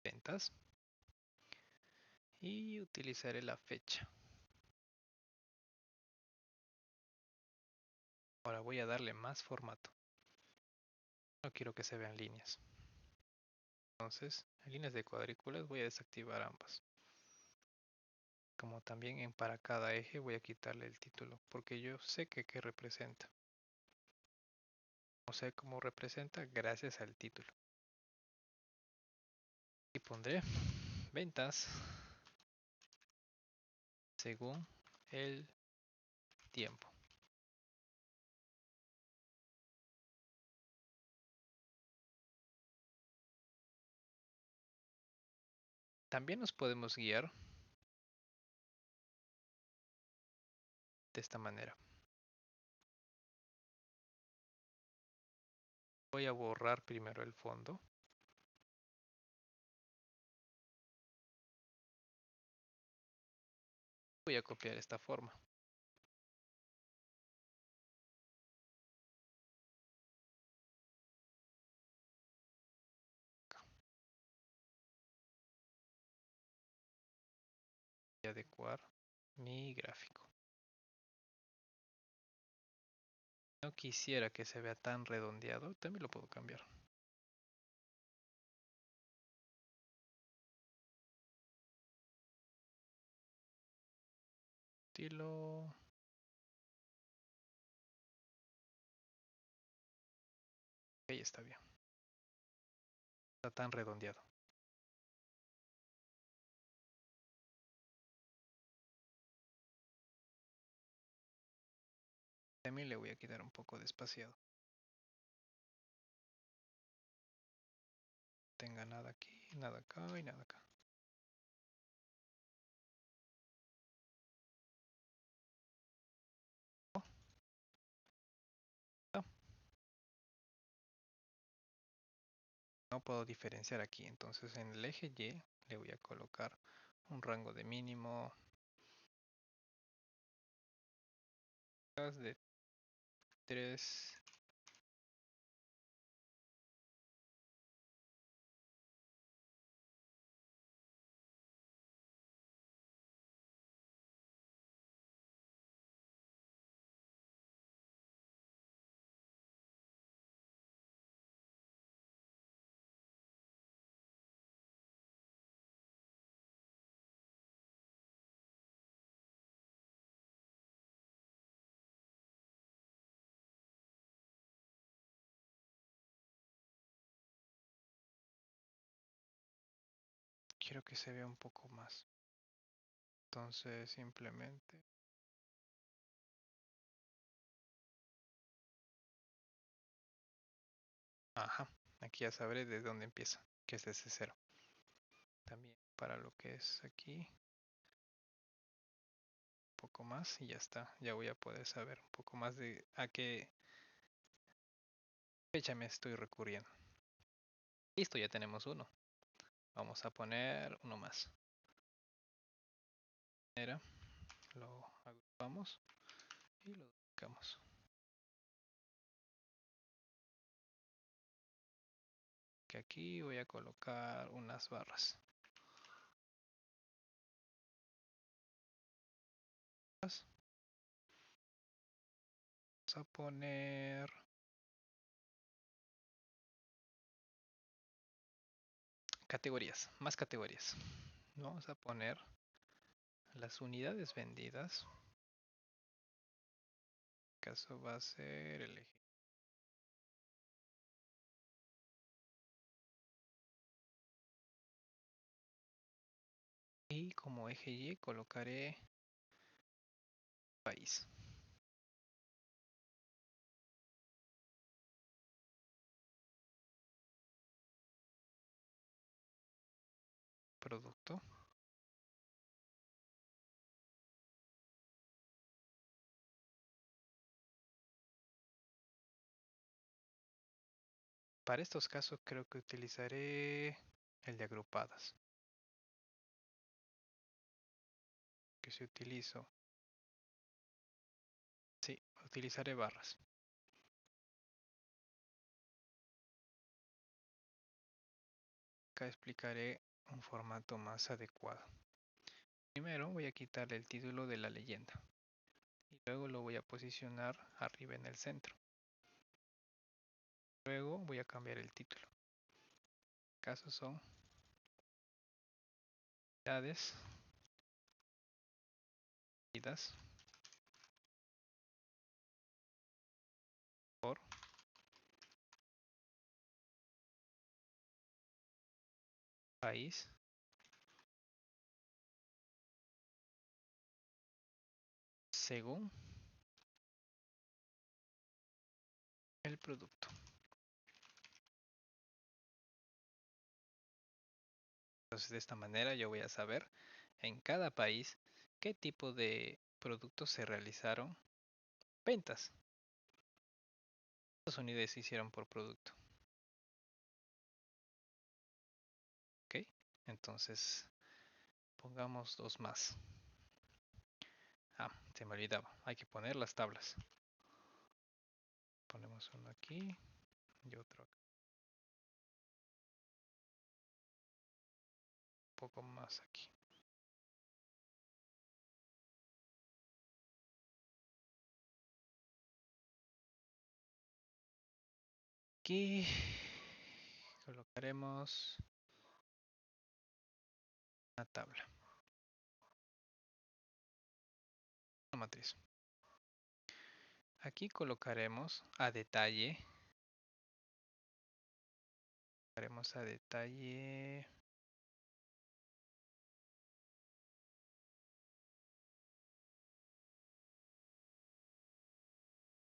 ventas y utilizaré la fecha. Ahora voy a darle más formato. No quiero que se vean líneas. Entonces, en líneas de cuadrículas voy a desactivar ambas. Como también para cada eje voy a quitarle el título, porque yo sé que qué representa. No sé cómo representa gracias al título. Y pondré ventas según el tiempo. También nos podemos guiar de esta manera. Voy a borrar primero el fondo. Voy a copiar esta forma. Voy a adecuar mi gráfico. No quisiera que se vea tan redondeado, también lo puedo cambiar. Estilo. Ahí está bien. Está tan redondeado. También le voy a quitar un poco de espaciado. No tenga nada aquí, nada acá y nada acá. No, no puedo diferenciar aquí, entonces en el eje Y le voy a colocar un rango de mínimo de 3. Quiero que se vea un poco más. Entonces simplemente ajá, aquí ya sabré de dónde empieza, que es desde cero. También para lo que es aquí, un poco más y ya está. Ya voy a poder saber un poco más de a qué fecha me estoy recurriendo. Listo, ya tenemos uno. Vamos a poner uno más. Era, lo agrupamos y lo ubicamos. Que aquí voy a colocar unas barras. Vamos a poner categorías, más categorías. Vamos a poner las unidades vendidas. En este caso va a ser el eje. Y como eje Y colocaré país. Producto. Para estos casos creo que utilizaré el de agrupadas. Que si utilizo, sí, utilizaré barras. Acá explicaré un formato más adecuado. Primero voy a quitarle el título de la leyenda y luego lo voy a posicionar arriba en el centro. Luego voy a cambiar el título. Casos son unidades vendidas por país según el producto. Entonces de esta manera yo voy a saber en cada país qué tipo de productos se realizaron ventas. ¿Cuántas unidades se hicieron por producto? ¿Ok? Entonces pongamos dos más. Ah, se me olvidaba. Hay que poner las tablas. Ponemos uno aquí y otro acá. Un poco más aquí. Aquí colocaremos una tabla, una matriz. Aquí colocaremos a detalle. Colocaremos a detalle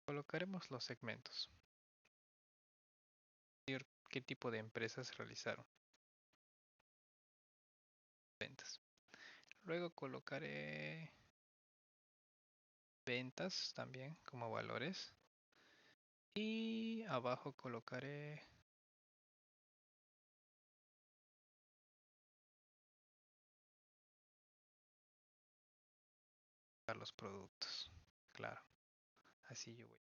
colocaremos los segmentos. Qué tipo de empresas realizaron ventas. Luego colocaré ventas también como valores. Y abajo colocaré los productos. Claro, así yo voy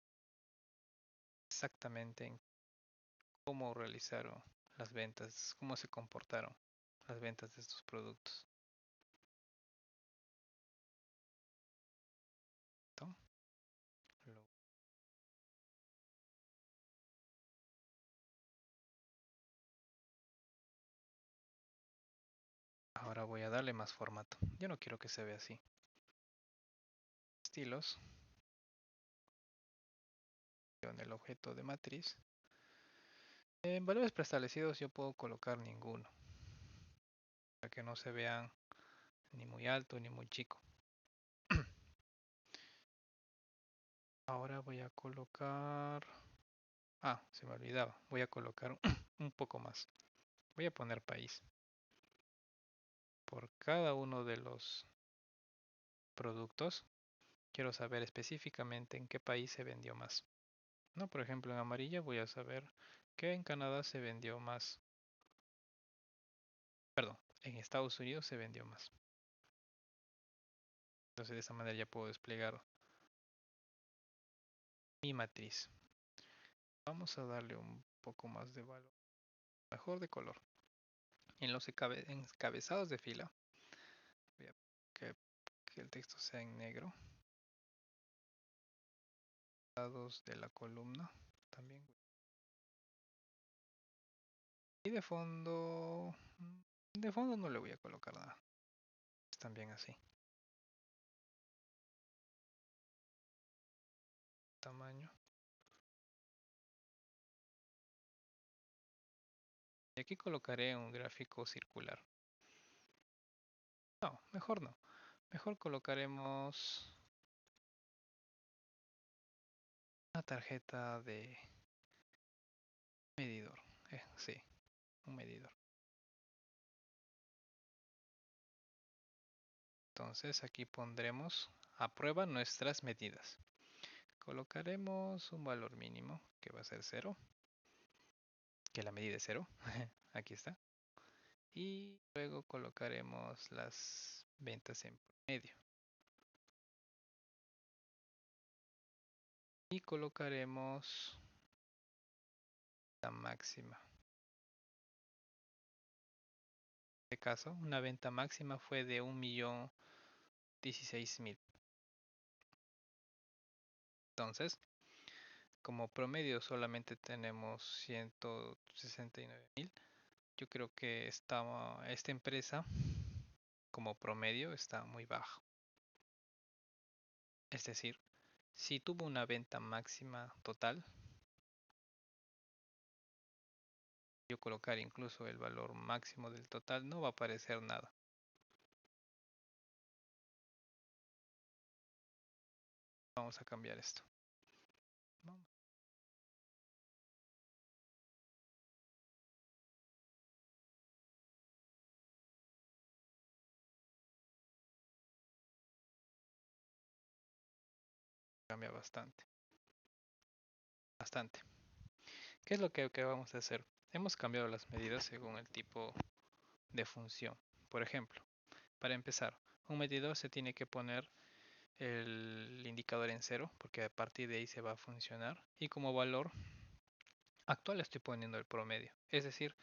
exactamente en cómo realizaron las ventas, cómo se comportaron las ventas de estos productos. ¿No? Ahora voy a darle más formato. Yo no quiero que se vea así. Estilos. En el objeto de matriz. En valores preestablecidos yo puedo colocar ninguno. Para que no se vean ni muy alto ni muy chico. Ahora voy a colocar... Ah, se me olvidaba. Voy a colocar un poco más. Voy a poner país. Por cada uno de los productos, quiero saber específicamente en qué país se vendió más. ¿no? Por ejemplo, en amarilla voy a saber que en Canadá se vendió más, perdón, en Estados Unidos se vendió más. Entonces de esa manera ya puedo desplegar mi matriz. Vamos a darle un poco más de valor, mejor de color. En los encabezados de fila, voy a que el texto sea en negro. Lados de la columna también. Y de fondo no le voy a colocar nada. Están bien así. Tamaño. Y aquí colocaré un gráfico circular. No, mejor no. Mejor colocaremos una tarjeta de medidor. Sí, un medidor. Entonces aquí pondremos a prueba nuestras medidas. Colocaremos un valor mínimo que va a ser 0, que la medida es 0. Aquí está. Y luego colocaremos las ventas en promedio. Y colocaremos la máxima. En este caso, una venta máxima fue de 1.016.000. Entonces, como promedio solamente tenemos 169.000. Yo creo que esta empresa como promedio está muy bajo. Es decir, si tuvo una venta máxima total, yo colocar incluso el valor máximo del total, no va a aparecer nada. Vamos a cambiar esto. Vamos, cambia bastante. Bastante. ¿Qué es lo que vamos a hacer? Hemos cambiado las medidas según el tipo de función. Por ejemplo, para empezar, un medidor se tiene que poner el indicador en 0 porque a partir de ahí se va a funcionar. Y como valor actual estoy poniendo el promedio. Es decir,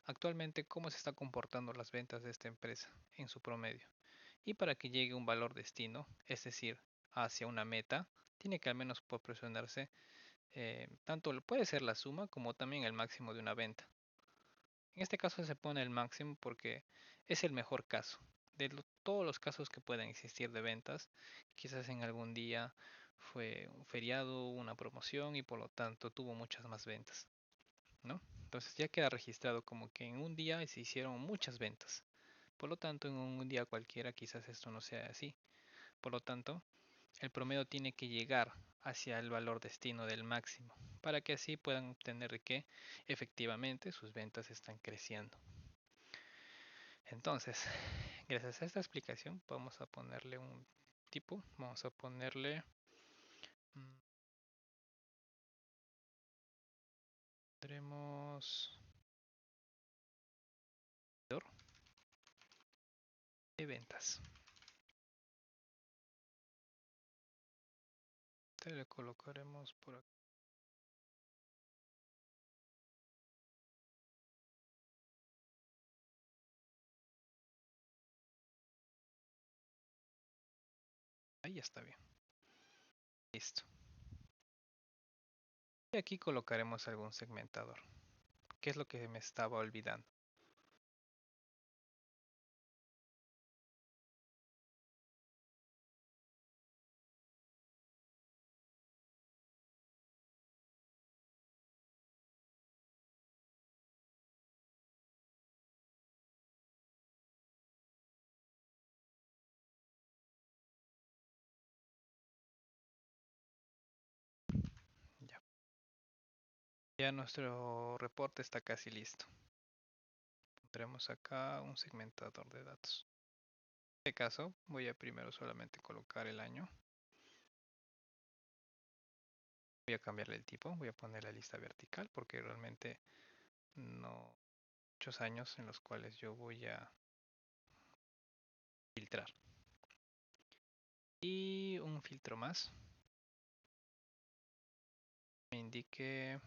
actualmente cómo se están comportando las ventas de esta empresa en su promedio. Y para que llegue un valor destino, es decir, hacia una meta, tiene que al menos proporcionarse tanto puede ser la suma como también el máximo de una venta. En este caso se pone el máximo porque es el mejor caso. De todos los casos que puedan existir de ventas, quizás en algún día fue un feriado, una promoción y por lo tanto tuvo muchas más ventas, ¿no? Entonces ya queda registrado como que en un día se hicieron muchas ventas. Por lo tanto, en un día cualquiera quizás esto no sea así. Por lo tanto, el promedio tiene que llegar hacia el valor destino del máximo para que así puedan obtener que efectivamente sus ventas están creciendo. Entonces, gracias a esta explicación vamos a ponerle un tipo, vamos a ponerle tendremos de ventas. Te le colocaremos por aquí. Ahí está bien. Listo. Y aquí colocaremos algún segmentador. ¿Qué es lo que me estaba olvidando? Ya. Ya nuestro reporte está casi listo. Pondremos acá un segmentador de datos. En este caso, voy a primero solamente colocar el año. Voy a cambiarle el tipo, voy a poner la lista vertical porque realmente no muchos años en los cuales yo voy a filtrar. Y un filtro más me indique,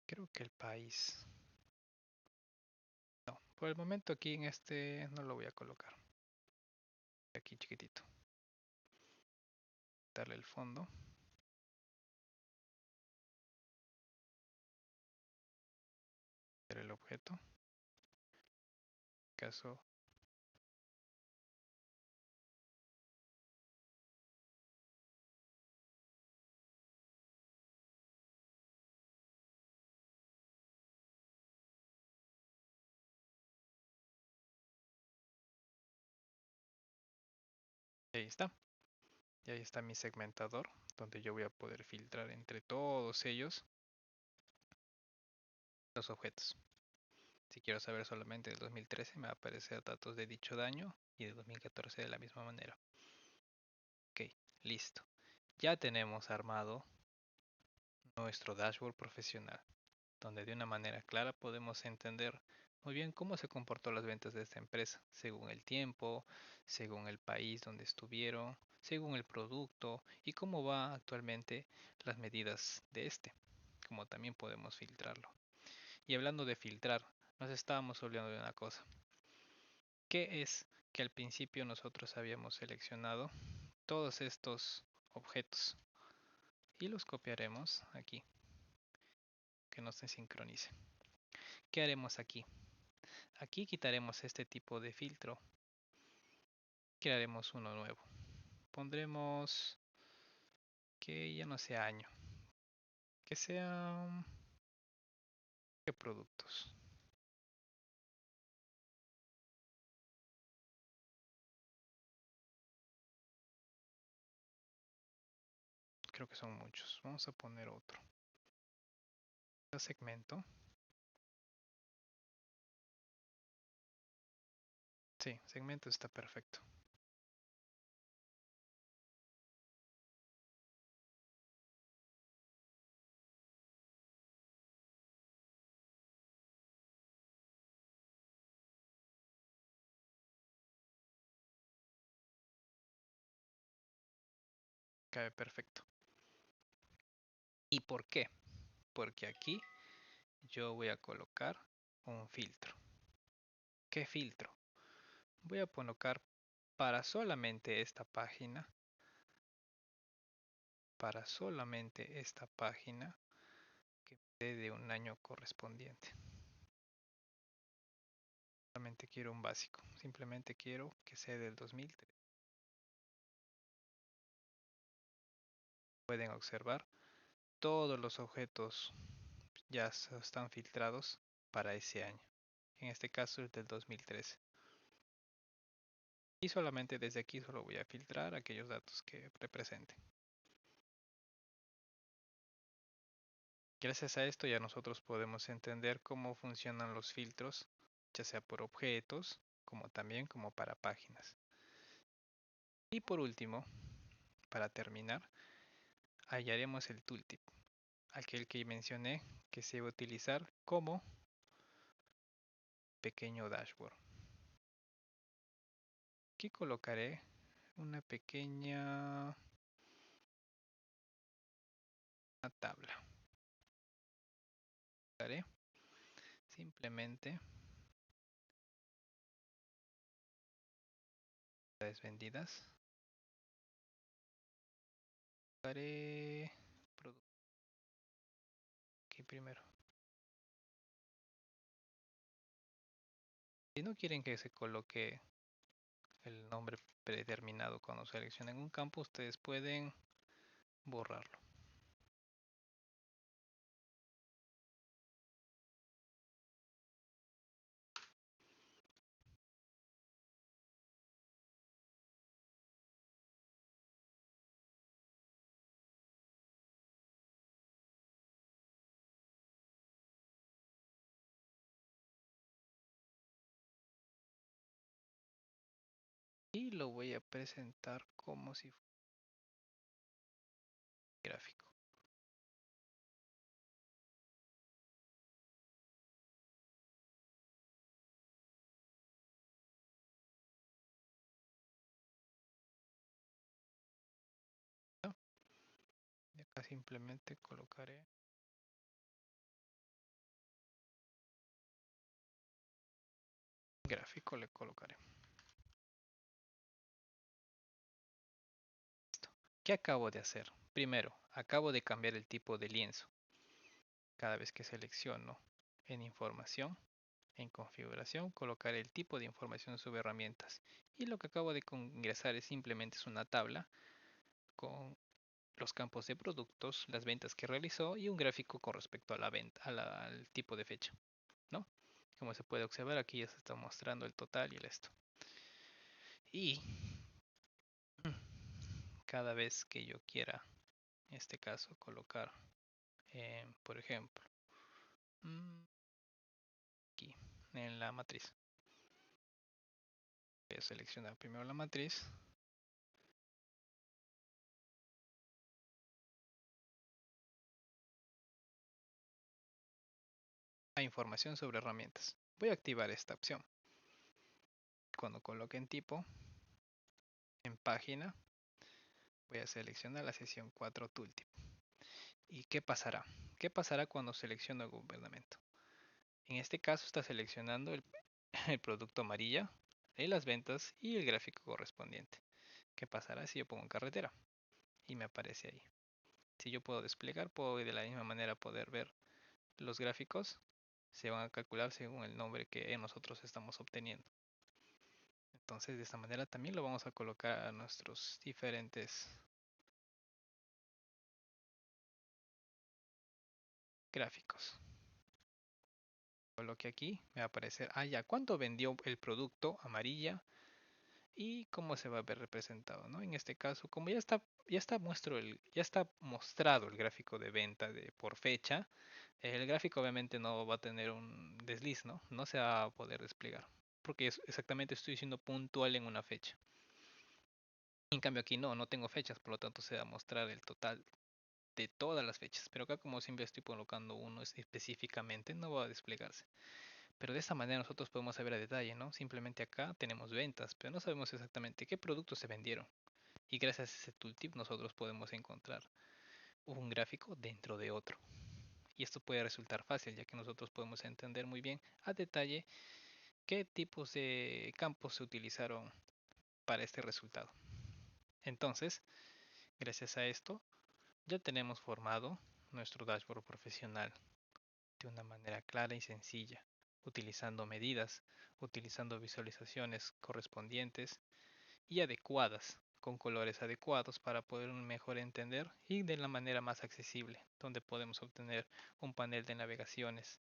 creo que el país. No, por el momento aquí en este no lo voy a colocar. Aquí chiquitito. Darle el fondo. El objeto. En este caso, ahí está. Y ahí está mi segmentador, donde yo voy a poder filtrar entre todos ellos los objetos. Si quiero saber solamente del 2013, me va a aparecer datos de dicho daño y de 2014 de la misma manera. Ok, listo. Ya tenemos armado nuestro dashboard profesional, donde de una manera clara podemos entender muy bien cómo se comportó las ventas de esta empresa, según el tiempo, según el país donde estuvieron, según el producto y cómo va actualmente las medidas de este, como también podemos filtrarlo. Y hablando de filtrar, nos estábamos olvidando de una cosa, que es que al principio nosotros habíamos seleccionado todos estos objetos y los copiaremos aquí, que no se sincronice. ¿Qué haremos aquí? Aquí quitaremos este tipo de filtro. Crearemos uno nuevo. Pondremos que ya no sea año. Que sea... ¿Qué productos? Creo que son muchos. Vamos a poner otro. Segmento. Sí, segmento está perfecto. Cabe perfecto. ¿Y por qué? Porque aquí yo voy a colocar un filtro. ¿Qué filtro? Voy a colocar para solamente esta página. Para solamente esta página que me dé de un año correspondiente. Solamente quiero un básico. Simplemente quiero que sea del 2003. Pueden observar, todos los objetos ya están filtrados para ese año. En este caso es del 2013. Y solamente desde aquí solo voy a filtrar aquellos datos que representen. Gracias a esto ya nosotros podemos entender cómo funcionan los filtros, ya sea por objetos, como también como para páginas. Y por último, para terminar, hallaremos el tooltip, aquel que mencioné que se va a utilizar como pequeño dashboard. Aquí colocaré una pequeña tabla. Haré simplemente las vendidas. Haré producto aquí primero. Si no quieren que se coloque el nombre predeterminado cuando seleccionen un campo, ustedes pueden borrarlo. y lo voy a presentar como si fuera gráfico. ¿No? Y acá simplemente colocaré gráfico, le colocaré. ¿Qué acabo de hacer? Primero, acabo de cambiar el tipo de lienzo. Cada vez que selecciono en información, en configuración, colocaré el tipo de información sobre herramientas. Y lo que acabo de ingresar es simplemente una tabla con los campos de productos, las ventas que realizó y un gráfico con respecto a la venta, al tipo de fecha, ¿no? Como se puede observar, aquí ya se está mostrando el total y el esto. Y cada vez que yo quiera, en este caso, colocar, por ejemplo, aquí en la matriz, voy a seleccionar primero la matriz, a información sobre herramientas. Voy a activar esta opción. Cuando coloque en tipo, en página, voy a seleccionar la sección 4 Tooltip. ¿Y qué pasará? ¿Qué pasará cuando selecciono el gubernamento? En este caso está seleccionando el producto amarilla de las ventas y el gráfico correspondiente. ¿Qué pasará si yo pongo en carretera? Y me aparece ahí. Si yo puedo desplegar, puedo de la misma manera poder ver los gráficos. Se van a calcular según el nombre que nosotros estamos obteniendo. Entonces de esta manera también lo vamos a colocar a nuestros diferentes gráficos. Coloque aquí, me va a aparecer, ya, cuánto vendió el producto amarilla y cómo se va a ver representado, ¿no? En este caso, como ya está mostrado el gráfico de venta por fecha, el gráfico obviamente no va a tener un desliz, ¿no? No se va a poder desplegar, porque exactamente estoy siendo puntual en una fecha. En cambio aquí no tengo fechas, por lo tanto se va a mostrar el total de todas las fechas, pero acá como siempre estoy colocando uno específicamente, no va a desplegarse. Pero de esta manera nosotros podemos saber a detalle, ¿no? Simplemente acá tenemos ventas, pero no sabemos exactamente qué productos se vendieron. Y gracias a ese tooltip nosotros podemos encontrar un gráfico dentro de otro. Y esto puede resultar fácil, ya que nosotros podemos entender muy bien a detalle qué tipos de campos se utilizaron para este resultado. Entonces, gracias a esto, ya tenemos formado nuestro dashboard profesional de una manera clara y sencilla, utilizando medidas, utilizando visualizaciones correspondientes y adecuadas, con colores adecuados para poder mejor entender y de la manera más accesible, donde podemos obtener un panel de navegaciones.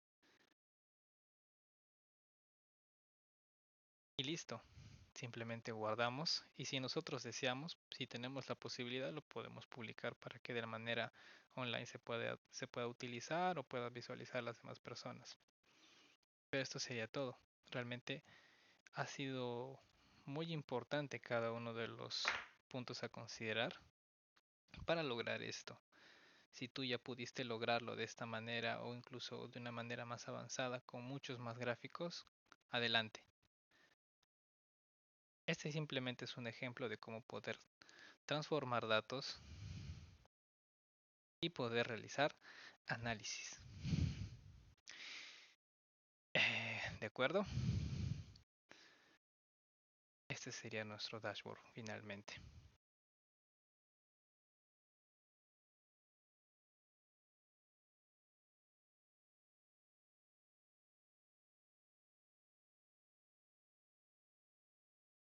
Y listo, simplemente guardamos y si nosotros deseamos, si tenemos la posibilidad, lo podemos publicar para que de la manera online se pueda utilizar o pueda visualizar las demás personas. Pero esto sería todo. Realmente ha sido muy importante cada uno de los puntos a considerar para lograr esto. Si tú ya pudiste lograrlo de esta manera o incluso de una manera más avanzada con muchos más gráficos, adelante. Este simplemente es un ejemplo de cómo poder transformar datos y poder realizar análisis. ¿De acuerdo? Este sería nuestro dashboard finalmente.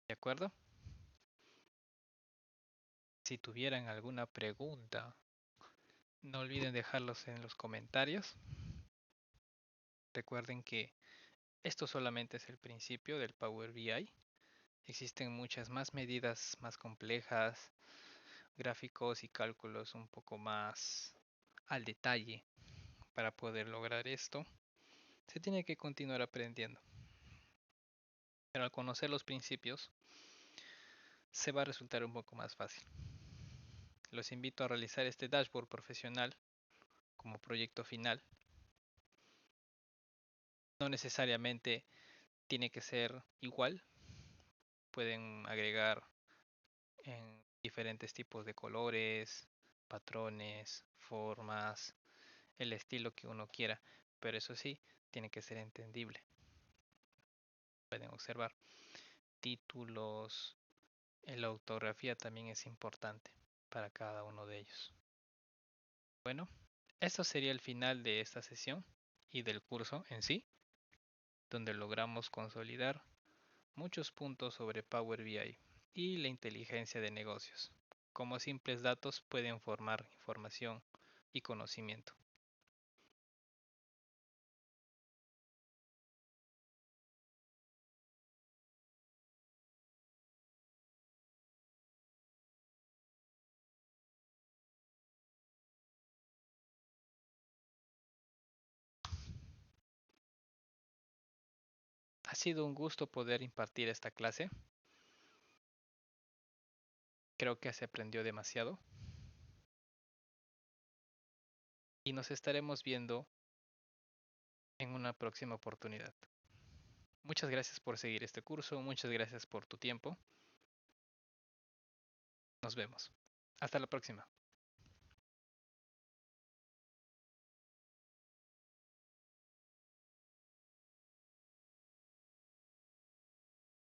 ¿De acuerdo? Si tuvieran alguna pregunta, no olviden dejarlos en los comentarios. Recuerden que esto solamente es el principio del Power BI. Existen muchas más medidas más complejas, gráficos y cálculos un poco más al detalle para poder lograr esto. Se tiene que continuar aprendiendo. Pero al conocer los principios, se va a resultar un poco más fácil. Los invito a realizar este dashboard profesional como proyecto final. No necesariamente tiene que ser igual. Pueden agregar en diferentes tipos de colores, patrones, formas, el estilo que uno quiera, pero eso sí, tiene que ser entendible. Pueden observar títulos, la ortografía también es importante para cada uno de ellos. Bueno, esto sería el final de esta sesión y del curso en sí, donde logramos consolidar muchos puntos sobre Power BI y la inteligencia de negocios. Como simples datos pueden formar información y conocimiento. Ha sido un gusto poder impartir esta clase. Creo que se aprendió demasiado y nos estaremos viendo en una próxima oportunidad. Muchas gracias por seguir este curso, muchas gracias por tu tiempo. Nos vemos. Hasta la próxima.